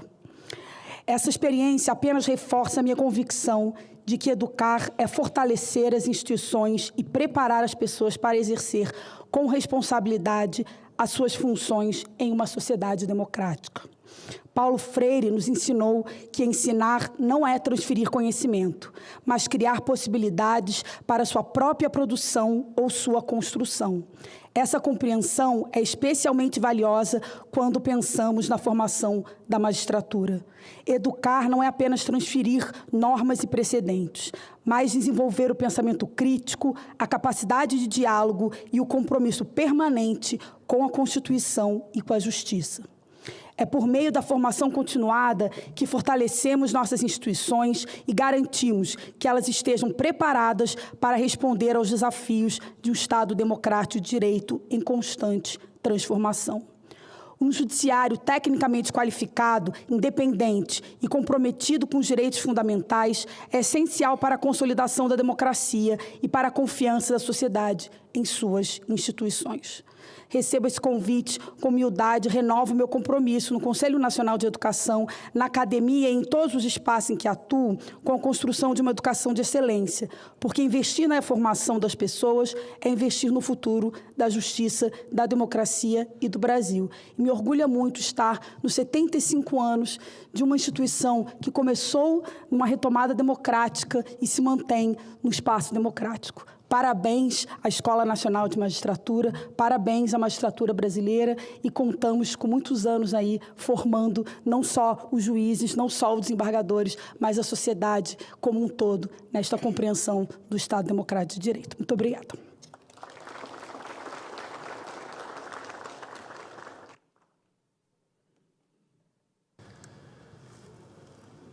Speaker 6: Essa experiência apenas reforça a minha convicção de que educar é fortalecer as instituições e preparar as pessoas para exercer com responsabilidade as suas funções em uma sociedade democrática. Paulo Freire nos ensinou que ensinar não é transferir conhecimento, mas criar possibilidades para sua própria produção ou sua construção. Essa compreensão é especialmente valiosa quando pensamos na formação da magistratura. Educar não é apenas transferir normas e precedentes, mas desenvolver o pensamento crítico, a capacidade de diálogo e o compromisso permanente com a Constituição e com a justiça. É por meio da formação continuada que fortalecemos nossas instituições e garantimos que elas estejam preparadas para responder aos desafios de um Estado democrático de direito em constante transformação. Um judiciário tecnicamente qualificado, independente e comprometido com os direitos fundamentais é essencial para a consolidação da democracia e para a confiança da sociedade em suas instituições. Recebo esse convite com humildade, renovo meu compromisso no Conselho Nacional de Educação, na academia e em todos os espaços em que atuo, com a construção de uma educação de excelência, porque investir na formação das pessoas é investir no futuro da justiça, da democracia e do Brasil. E me orgulha muito estar nos 75 anos de uma instituição que começou numa retomada democrática e se mantém no espaço democrático. Parabéns à Escola Nacional de Magistratura, parabéns à magistratura brasileira e contamos com muitos anos aí formando não só os juízes, não só os desembargadores, mas a sociedade como um todo nesta compreensão do Estado Democrático de Direito. Muito obrigada.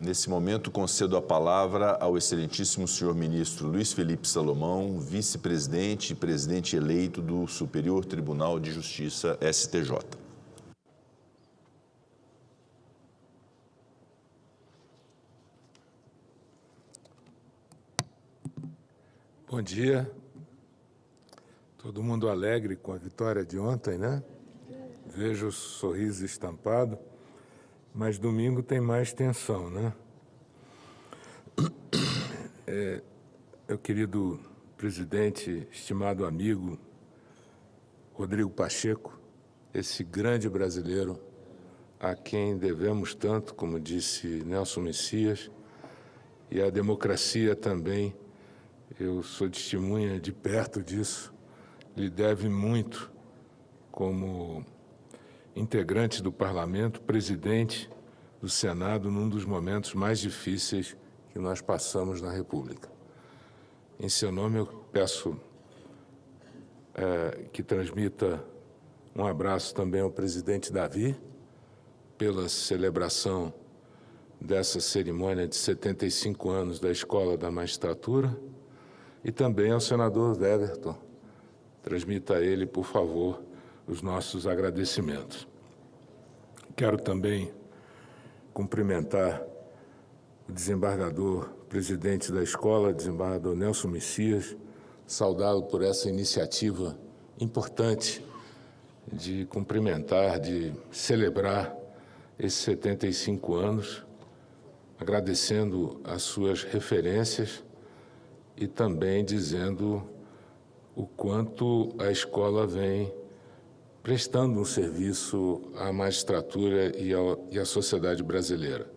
Speaker 1: Nesse momento, concedo a palavra ao excelentíssimo senhor ministro Luiz Felipe Salomão, vice-presidente e presidente eleito do Superior Tribunal de Justiça, STJ.
Speaker 2: Bom dia. Todo mundo alegre com a vitória de ontem, né? Vejo o sorriso estampado. Mas domingo tem mais tensão, né? Meu querido presidente, estimado amigo, Rodrigo Pacheco, esse grande brasileiro a quem devemos tanto, como disse Nelson Messias, e a democracia também, eu sou testemunha de perto disso, lhe deve muito como integrante do Parlamento, presidente do Senado, num dos momentos mais difíceis que nós passamos na República. Em seu nome, eu peço que transmita um abraço também ao presidente Davi, pela celebração dessa cerimônia de 75 anos da Escola da Magistratura, e também ao senador Weverton. Transmita a ele, por favor, os nossos agradecimentos. Quero também cumprimentar o desembargador, presidente da escola, desembargador Nelson Messias, saudá-lo por essa iniciativa importante de cumprimentar, de celebrar esses 75 anos, agradecendo as suas referências e também dizendo o quanto a escola vem prestando um serviço à magistratura e à sociedade brasileira.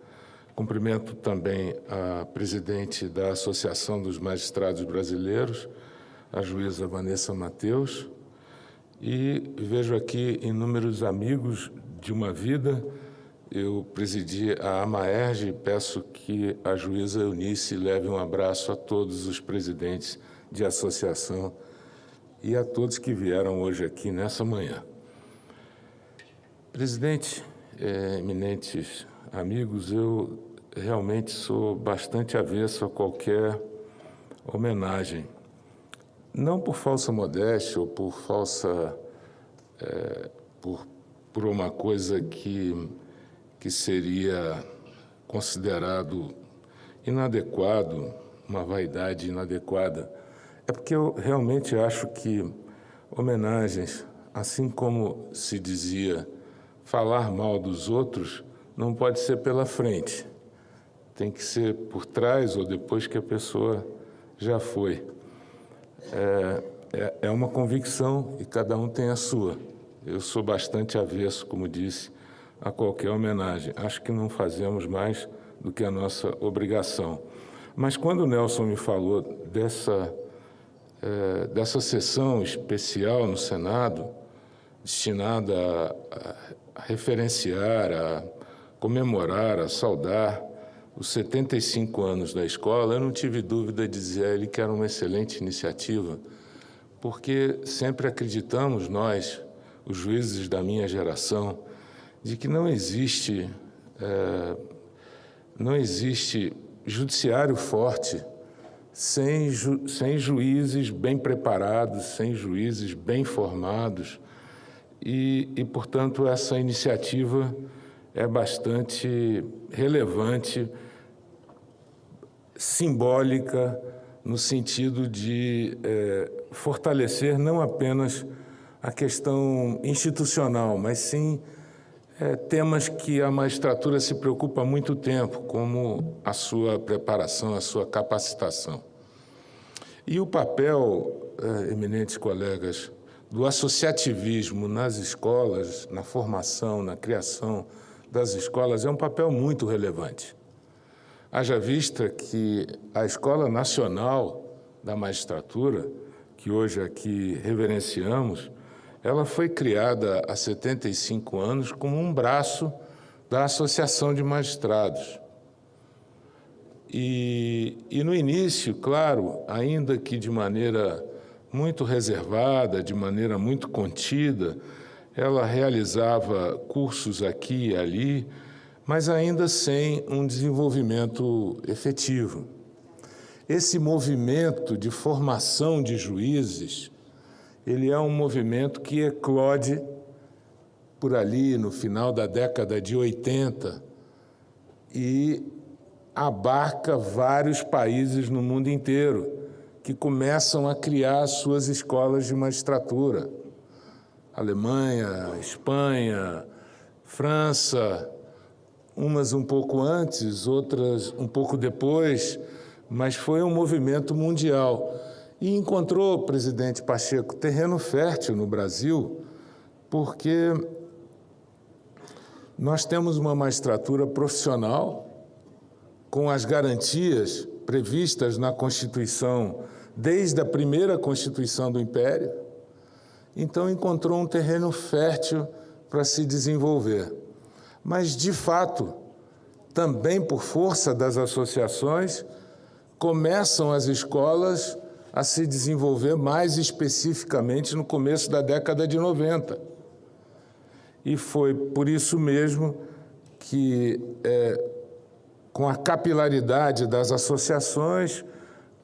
Speaker 2: Cumprimento também a presidente da Associação dos Magistrados Brasileiros, a juíza Vanessa Mateus, e vejo aqui inúmeros amigos de uma vida. Eu presidi a AMAERJ e peço que a juíza Eunice leve um abraço a todos os presidentes de associação e a todos que vieram hoje aqui nessa manhã. Presidente, eminentes amigos, eu realmente sou bastante avesso a qualquer homenagem. Não por falsa modéstia ou por por uma coisa que seria considerado inadequado, uma vaidade inadequada. É porque eu realmente acho que homenagens, assim como se dizia, falar mal dos outros, não pode ser pela frente. Tem que ser por trás ou depois que a pessoa já foi. É uma convicção e cada um tem a sua. Eu sou bastante avesso, como disse, a qualquer homenagem. Acho que não fazemos mais do que a nossa obrigação. Mas quando o Nelson me falou dessa sessão especial no Senado, destinada a referenciar, a comemorar, a saudar os 75 anos da escola, eu não tive dúvida de dizer a ele que era uma excelente iniciativa, porque sempre acreditamos nós, os juízes da minha geração, de que não existe judiciário forte sem juízes bem preparados, sem juízes bem formados, e, portanto, essa iniciativa é bastante relevante, simbólica, no sentido de fortalecer não apenas a questão institucional, mas sim temas que a magistratura se preocupa há muito tempo, como a sua preparação, a sua capacitação. E o papel, eminentes colegas, do associativismo nas escolas, na formação, na criação das escolas, é um papel muito relevante. Haja vista que a Escola Nacional da Magistratura, que hoje aqui reverenciamos, ela foi criada há 75 anos como um braço da Associação de Magistrados. E no início, claro, ainda que de maneira muito reservada, de maneira muito contida, ela realizava cursos aqui e ali, mas ainda sem um desenvolvimento efetivo. Esse movimento de formação de juízes, ele é um movimento que eclode por ali no final da década de 80 e abarca vários países no mundo inteiro que começam a criar suas escolas de magistratura. Alemanha, Espanha, França, umas um pouco antes, outras um pouco depois, mas foi um movimento mundial. E encontrou, presidente Pacheco, terreno fértil no Brasil, porque nós temos uma magistratura profissional com as garantias previstas na Constituição, desde a primeira Constituição do Império. Então, encontrou um terreno fértil para se desenvolver. Mas, de fato, também por força das associações, começam as escolas a se desenvolver mais especificamente no começo da década de 90. E foi por isso mesmo que, com a capilaridade das associações,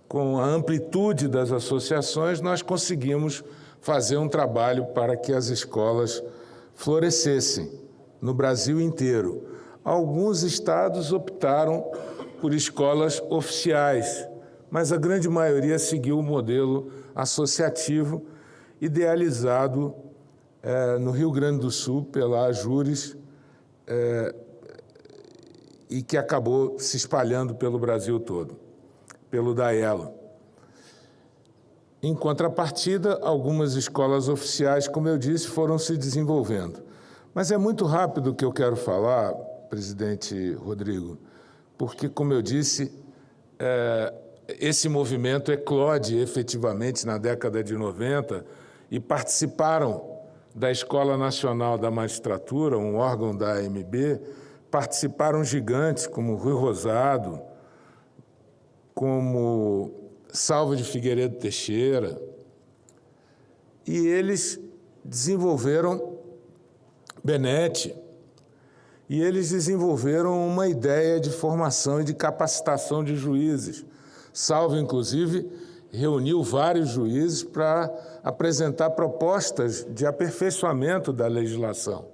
Speaker 2: com a amplitude das associações, nós conseguimos fazer um trabalho para que as escolas florescessem no Brasil inteiro. Alguns estados optaram por escolas oficiais, mas a grande maioria seguiu o modelo associativo idealizado no Rio Grande do Sul pela AJURES e que acabou se espalhando pelo Brasil todo, pelo DAELO. Em contrapartida, algumas escolas oficiais, como eu disse, foram se desenvolvendo. Mas é muito rápido o que eu quero falar, presidente Rodrigo, porque, como eu disse, esse movimento eclode efetivamente na década de 90 e participaram da Escola Nacional da Magistratura, um órgão da AMB, participaram gigantes como Rui Rosado, como Salvo de Figueiredo Teixeira, e eles desenvolveram Benetti, e eles desenvolveram uma ideia de formação e de capacitação de juízes. Salvo, inclusive, reuniu vários juízes para apresentar propostas de aperfeiçoamento da legislação.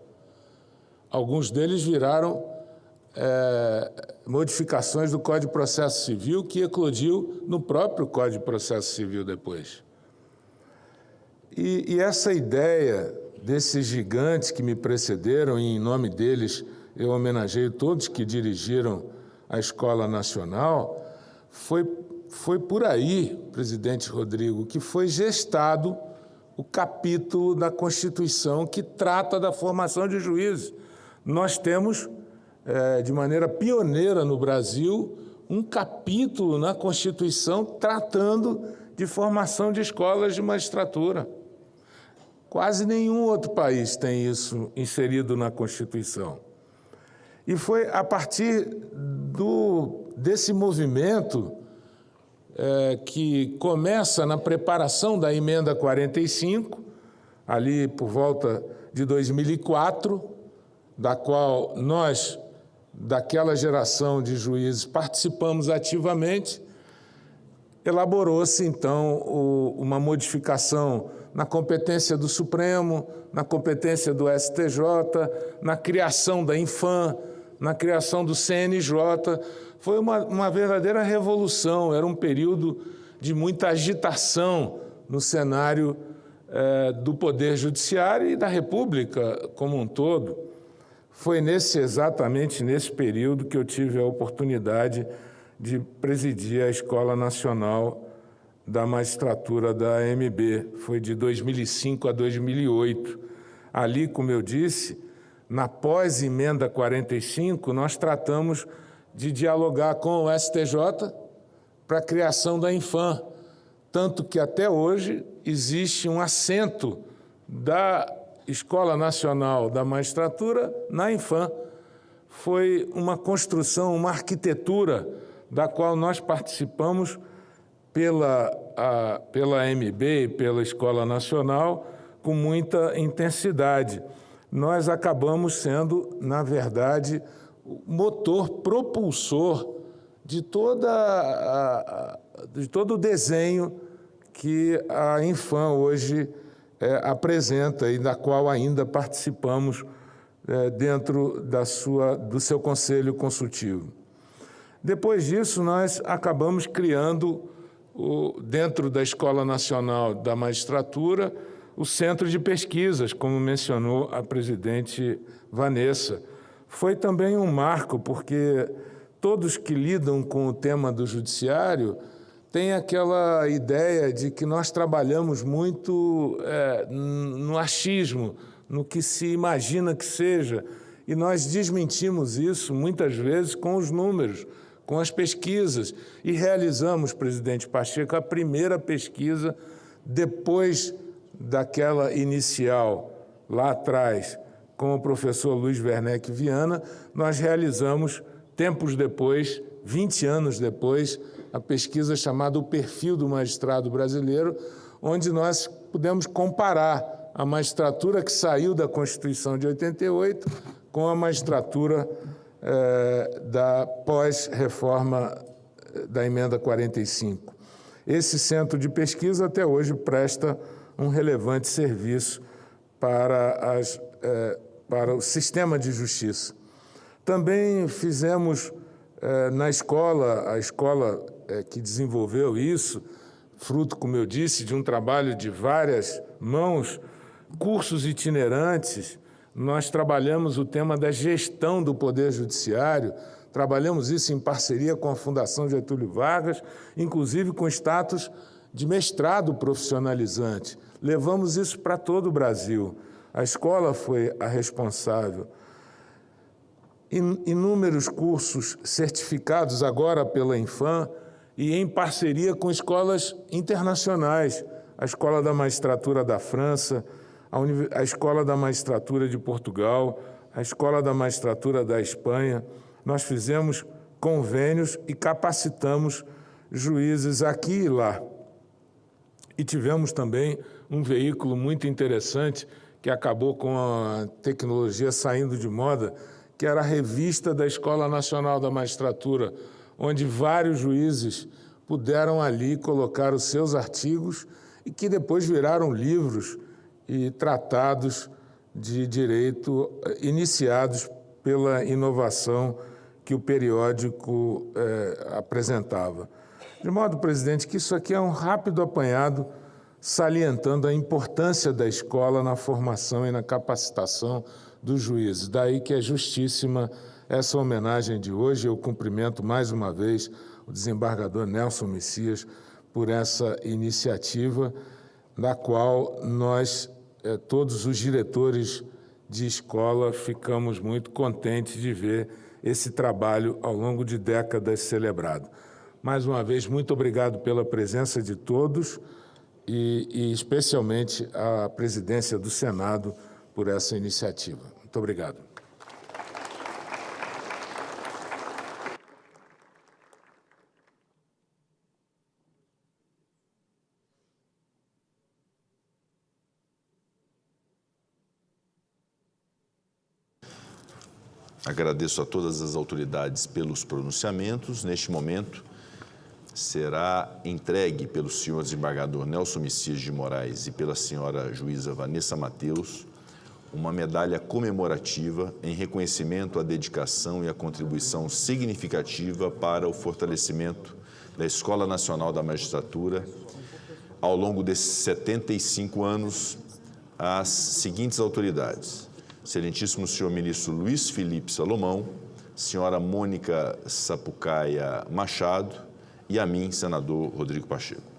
Speaker 2: Alguns deles viraram modificações do Código de Processo Civil, que eclodiu no próprio Código de Processo Civil depois. E essa ideia desses gigantes que me precederam, e em nome deles eu homenageio todos que dirigiram a Escola Nacional, foi por aí, presidente Rodrigo, que foi gestado o capítulo da Constituição que trata da formação de juízes. Nós temos, de maneira pioneira no Brasil, um capítulo na Constituição tratando de formação de escolas de magistratura. Quase nenhum outro país tem isso inserido na Constituição. E foi a partir desse movimento que começa na preparação da Emenda 45, ali por volta de 2004, da qual nós, daquela geração de juízes, participamos ativamente. Elaborou-se, então, uma modificação na competência do Supremo, na competência do STJ, na criação da Infam, na criação do CNJ. Foi uma verdadeira revolução, era um período de muita agitação no cenário do Poder Judiciário e da República como um todo. Foi exatamente nesse período que eu tive a oportunidade de presidir a Escola Nacional da Magistratura da AMB. Foi de 2005 a 2008. Ali, como eu disse, na pós-emenda 45, nós tratamos de dialogar com o STJ para a criação da Infam, tanto que até hoje existe um assento da Escola Nacional da Magistratura na Infam. Foi uma construção, uma arquitetura da qual nós participamos pela AMB e pela Escola Nacional com muita intensidade. Nós acabamos sendo, na verdade, o motor propulsor de todo o desenho que a Infam hoje apresenta e da qual ainda participamos dentro do seu conselho consultivo. Depois disso, nós acabamos criando, dentro da Escola Nacional da Magistratura, o Centro de Pesquisas, como mencionou a presidente Vanessa. Foi também um marco, porque todos que lidam com o tema do judiciário têm aquela ideia de que nós trabalhamos muito no achismo, no que se imagina que seja, e nós desmentimos isso muitas vezes com os números, com as pesquisas, e realizamos, presidente Pacheco, a primeira pesquisa depois daquela inicial, lá atrás, com o professor Luiz Werneck Viana. Nós realizamos, tempos depois, 20 anos depois, a pesquisa chamada O Perfil do Magistrado Brasileiro, onde nós pudemos comparar a magistratura que saiu da Constituição de 88 com a magistratura da pós-reforma da Emenda 45. Esse centro de pesquisa até hoje presta um relevante serviço para o sistema de justiça. Também fizemos na escola, a escola que desenvolveu isso, fruto, como eu disse, de um trabalho de várias mãos, cursos itinerantes. Nós trabalhamos o tema da gestão do Poder Judiciário, trabalhamos isso em parceria com a Fundação Getúlio Vargas, inclusive com status de mestrado profissionalizante. Levamos isso para todo o Brasil. A escola foi a responsável. inúmeros cursos certificados agora pela Infam e em parceria com escolas internacionais, a Escola da Magistratura da França, a Escola da Magistratura de Portugal, a Escola da Magistratura da Espanha. Nós fizemos convênios e capacitamos juízes aqui e lá. E tivemos também um veículo muito interessante que acabou com a tecnologia saindo de moda, que era a revista da Escola Nacional da Magistratura, onde vários juízes puderam ali colocar os seus artigos e que depois viraram livros e tratados de direito iniciados pela inovação que o periódico apresentava. De modo, presidente, que isso aqui é um rápido apanhado salientando a importância da escola na formação e na capacitação dos juízes. Daí que é justíssima essa homenagem de hoje. Eu cumprimento mais uma vez o desembargador Nelson Messias por essa iniciativa, na qual nós, todos os diretores de escola, ficamos muito contentes de ver esse trabalho ao longo de décadas celebrado. Mais uma vez, muito obrigado pela presença de todos e especialmente a presidência do Senado por essa iniciativa. Muito obrigado.
Speaker 1: Agradeço a todas as autoridades pelos pronunciamentos. Neste momento, será entregue pelo senhor desembargador Nelson Messias de Moraes e pela senhora juíza Vanessa Mateus uma medalha comemorativa em reconhecimento à dedicação e à contribuição significativa para o fortalecimento da Escola Nacional da Magistratura ao longo desses 75 anos às seguintes autoridades: Excelentíssimo senhor ministro Luiz Felipe Salomão, senhora Mônica Sapucaia Machado e a mim, senador Rodrigo Pacheco.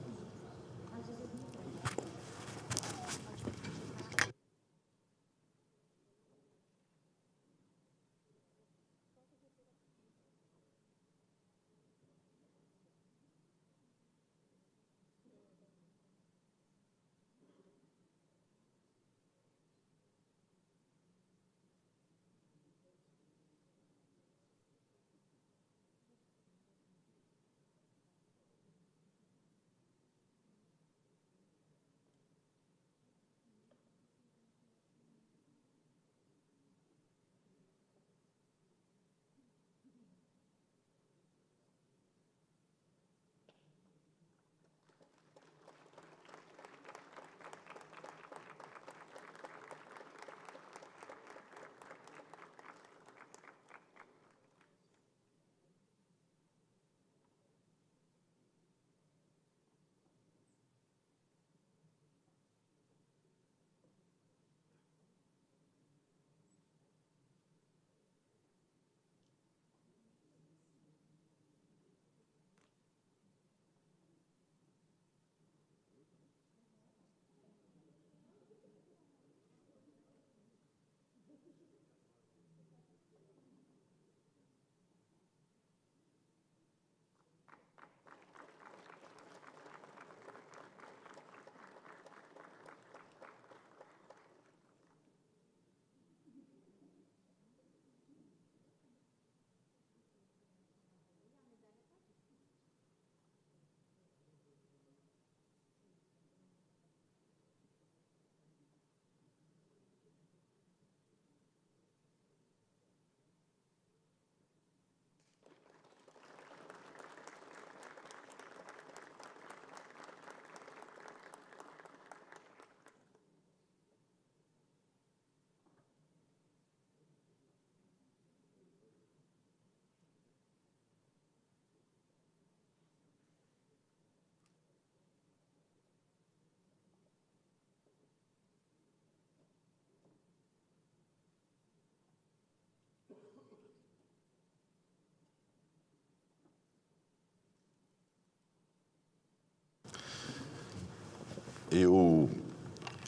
Speaker 1: Eu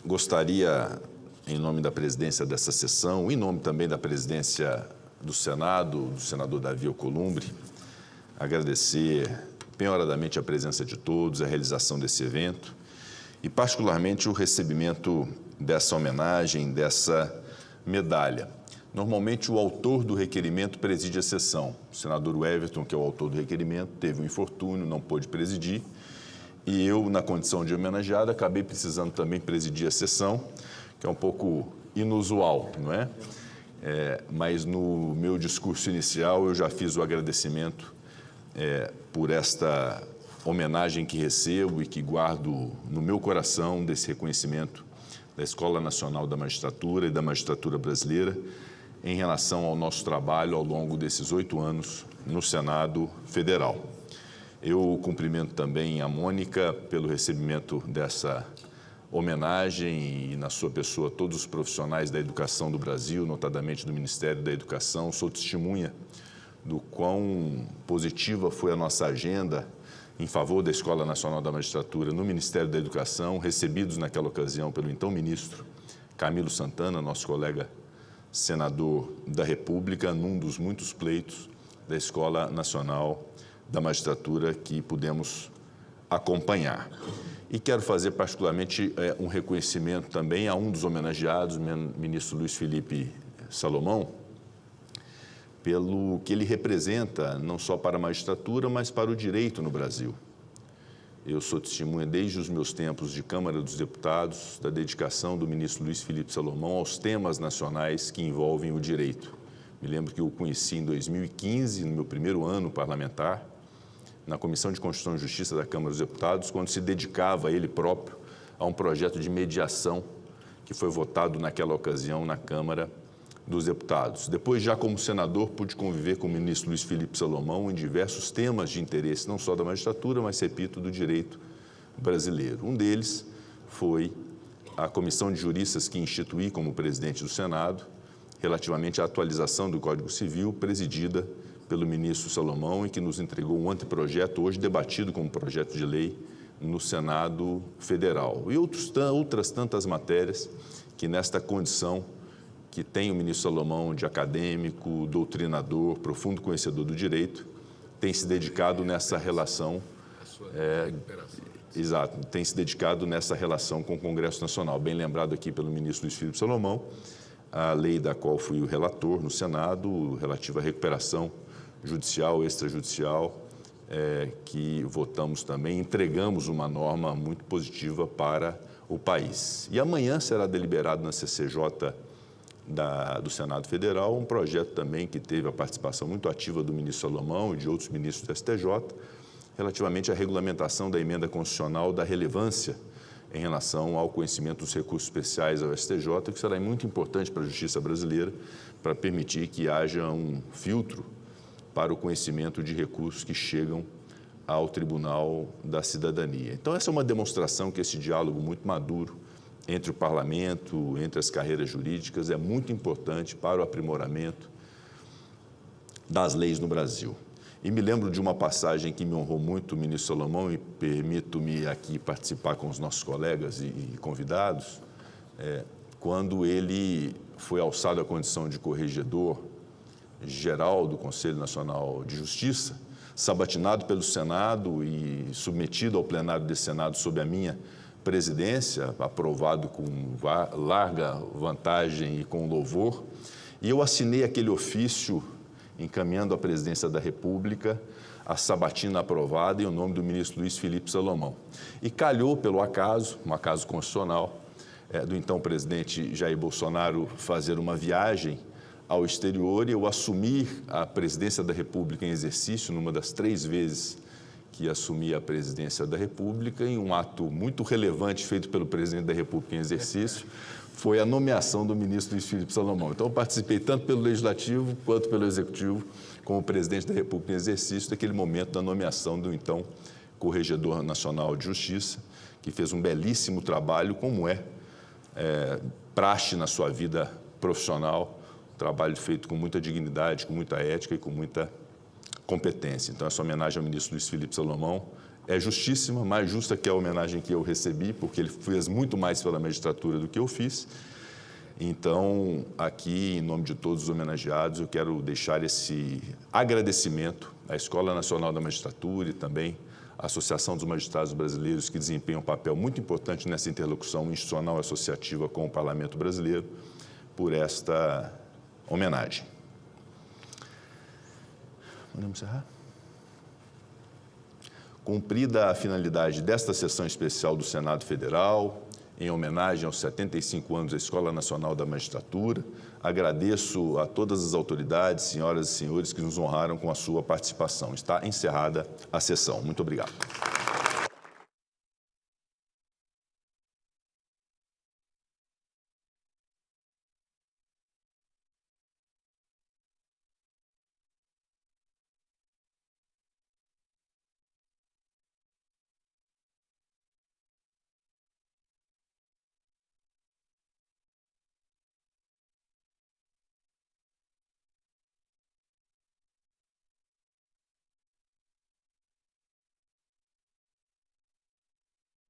Speaker 1: gostaria, em nome da presidência dessa sessão, em nome também da presidência do Senado, do senador Davi Alcolumbre, agradecer penhoradamente a presença de todos, a realização desse evento e, particularmente, o recebimento dessa homenagem, dessa medalha. Normalmente, o autor do requerimento preside a sessão. O senador Everton, que é o autor do requerimento, teve um infortúnio, não pôde presidir, e eu, na condição de homenageado, acabei precisando também presidir a sessão, que é um pouco inusual, não é? Mas no meu discurso inicial eu já fiz o agradecimento por esta homenagem que recebo e que guardo no meu coração desse reconhecimento da Escola Nacional da Magistratura e da Magistratura Brasileira em relação ao nosso trabalho ao longo desses 8 anos no Senado Federal. Eu cumprimento também a Mônica pelo recebimento dessa homenagem e, na sua pessoa, todos os profissionais da educação do Brasil, notadamente do Ministério da Educação. Sou testemunha do quão positiva foi a nossa agenda em favor da Escola Nacional da Magistratura no Ministério da Educação, recebidos naquela ocasião pelo então ministro Camilo Santana, nosso colega senador da República, num dos muitos pleitos da Escola Nacional da Magistratura que pudemos acompanhar. E quero fazer particularmente um reconhecimento também a um dos homenageados, o ministro Luiz Felipe Salomão, pelo que ele representa não só para a magistratura, mas para o direito no Brasil. Eu sou testemunha desde os meus tempos de Câmara dos Deputados da dedicação do ministro Luiz Felipe Salomão aos temas nacionais que envolvem o direito. Me lembro que eu o conheci em 2015, no meu primeiro ano parlamentar, na Comissão de Constituição e Justiça da Câmara dos Deputados, quando se dedicava ele próprio a um projeto de mediação que foi votado naquela ocasião na Câmara dos Deputados. Depois, já como senador, pude conviver com o ministro Luiz Felipe Salomão em diversos temas de interesse, não só da magistratura, mas, repito, do direito brasileiro. Um deles foi a Comissão de Juristas que instituí como presidente do Senado, relativamente à atualização do Código Civil, presidida pelo ministro Salomão e que nos entregou um anteprojeto, hoje debatido como projeto de lei no Senado Federal. E outras tantas matérias que, nesta condição que tem o ministro Salomão de acadêmico, doutrinador, profundo conhecedor do direito, tem se dedicado nessa relação, tem se dedicado nessa relação com o Congresso Nacional. Bem lembrado aqui pelo ministro Luiz Felipe Salomão, a lei da qual fui o relator no Senado, relativa à recuperação judicial, extrajudicial, que votamos também, entregamos uma norma muito positiva para o país. E amanhã será deliberado na CCJ do Senado Federal um projeto também que teve a participação muito ativa do ministro Salomão e de outros ministros do STJ, relativamente à regulamentação da emenda constitucional da relevância em relação ao conhecimento dos recursos especiais ao STJ, que será muito importante para a justiça brasileira, para permitir que haja um filtro para o conhecimento de recursos que chegam ao Tribunal da Cidadania. Então, essa é uma demonstração que esse diálogo muito maduro entre o parlamento, entre as carreiras jurídicas, é muito importante para o aprimoramento das leis no Brasil. E me lembro de uma passagem que me honrou muito o ministro Salomão, e permito-me aqui participar com os nossos colegas e convidados, quando ele foi alçado à condição de corregedor geral do Conselho Nacional de Justiça, sabatinado pelo Senado e submetido ao plenário desse Senado sob a minha presidência, aprovado com larga vantagem e com louvor, e eu assinei aquele ofício encaminhando à presidência da República a sabatina aprovada em nome do ministro Luiz Felipe Salomão. E calhou, pelo acaso, um acaso constitucional, do então presidente Jair Bolsonaro fazer uma viagem ao exterior e eu assumi a presidência da República em exercício, numa das 3 vezes que assumi a presidência da República, em um ato muito relevante feito pelo presidente da República em exercício, foi a nomeação do ministro Luiz Felipe Salomão. Então, eu participei tanto pelo Legislativo quanto pelo Executivo, como presidente da República em exercício, daquele momento da nomeação do então Corregedor Nacional de Justiça, que fez um belíssimo trabalho, como praxe na sua vida profissional, trabalho feito com muita dignidade, com muita ética e com muita competência. Então, essa homenagem ao ministro Luiz Felipe Salomão é justíssima, mais justa que a homenagem que eu recebi, porque ele fez muito mais pela magistratura do que eu fiz. Então, aqui, em nome de todos os homenageados, eu quero deixar esse agradecimento à Escola Nacional da Magistratura e também à Associação dos Magistrados Brasileiros, que desempenham um papel muito importante nessa interlocução institucional e associativa com o Parlamento Brasileiro, por esta homenagem. Podemos encerrar? Cumprida a finalidade desta sessão especial do Senado Federal, em homenagem aos 75 anos da Escola Nacional da Magistratura, agradeço a todas as autoridades, senhoras e senhores, que nos honraram com a sua participação. Está encerrada a sessão. Muito obrigado.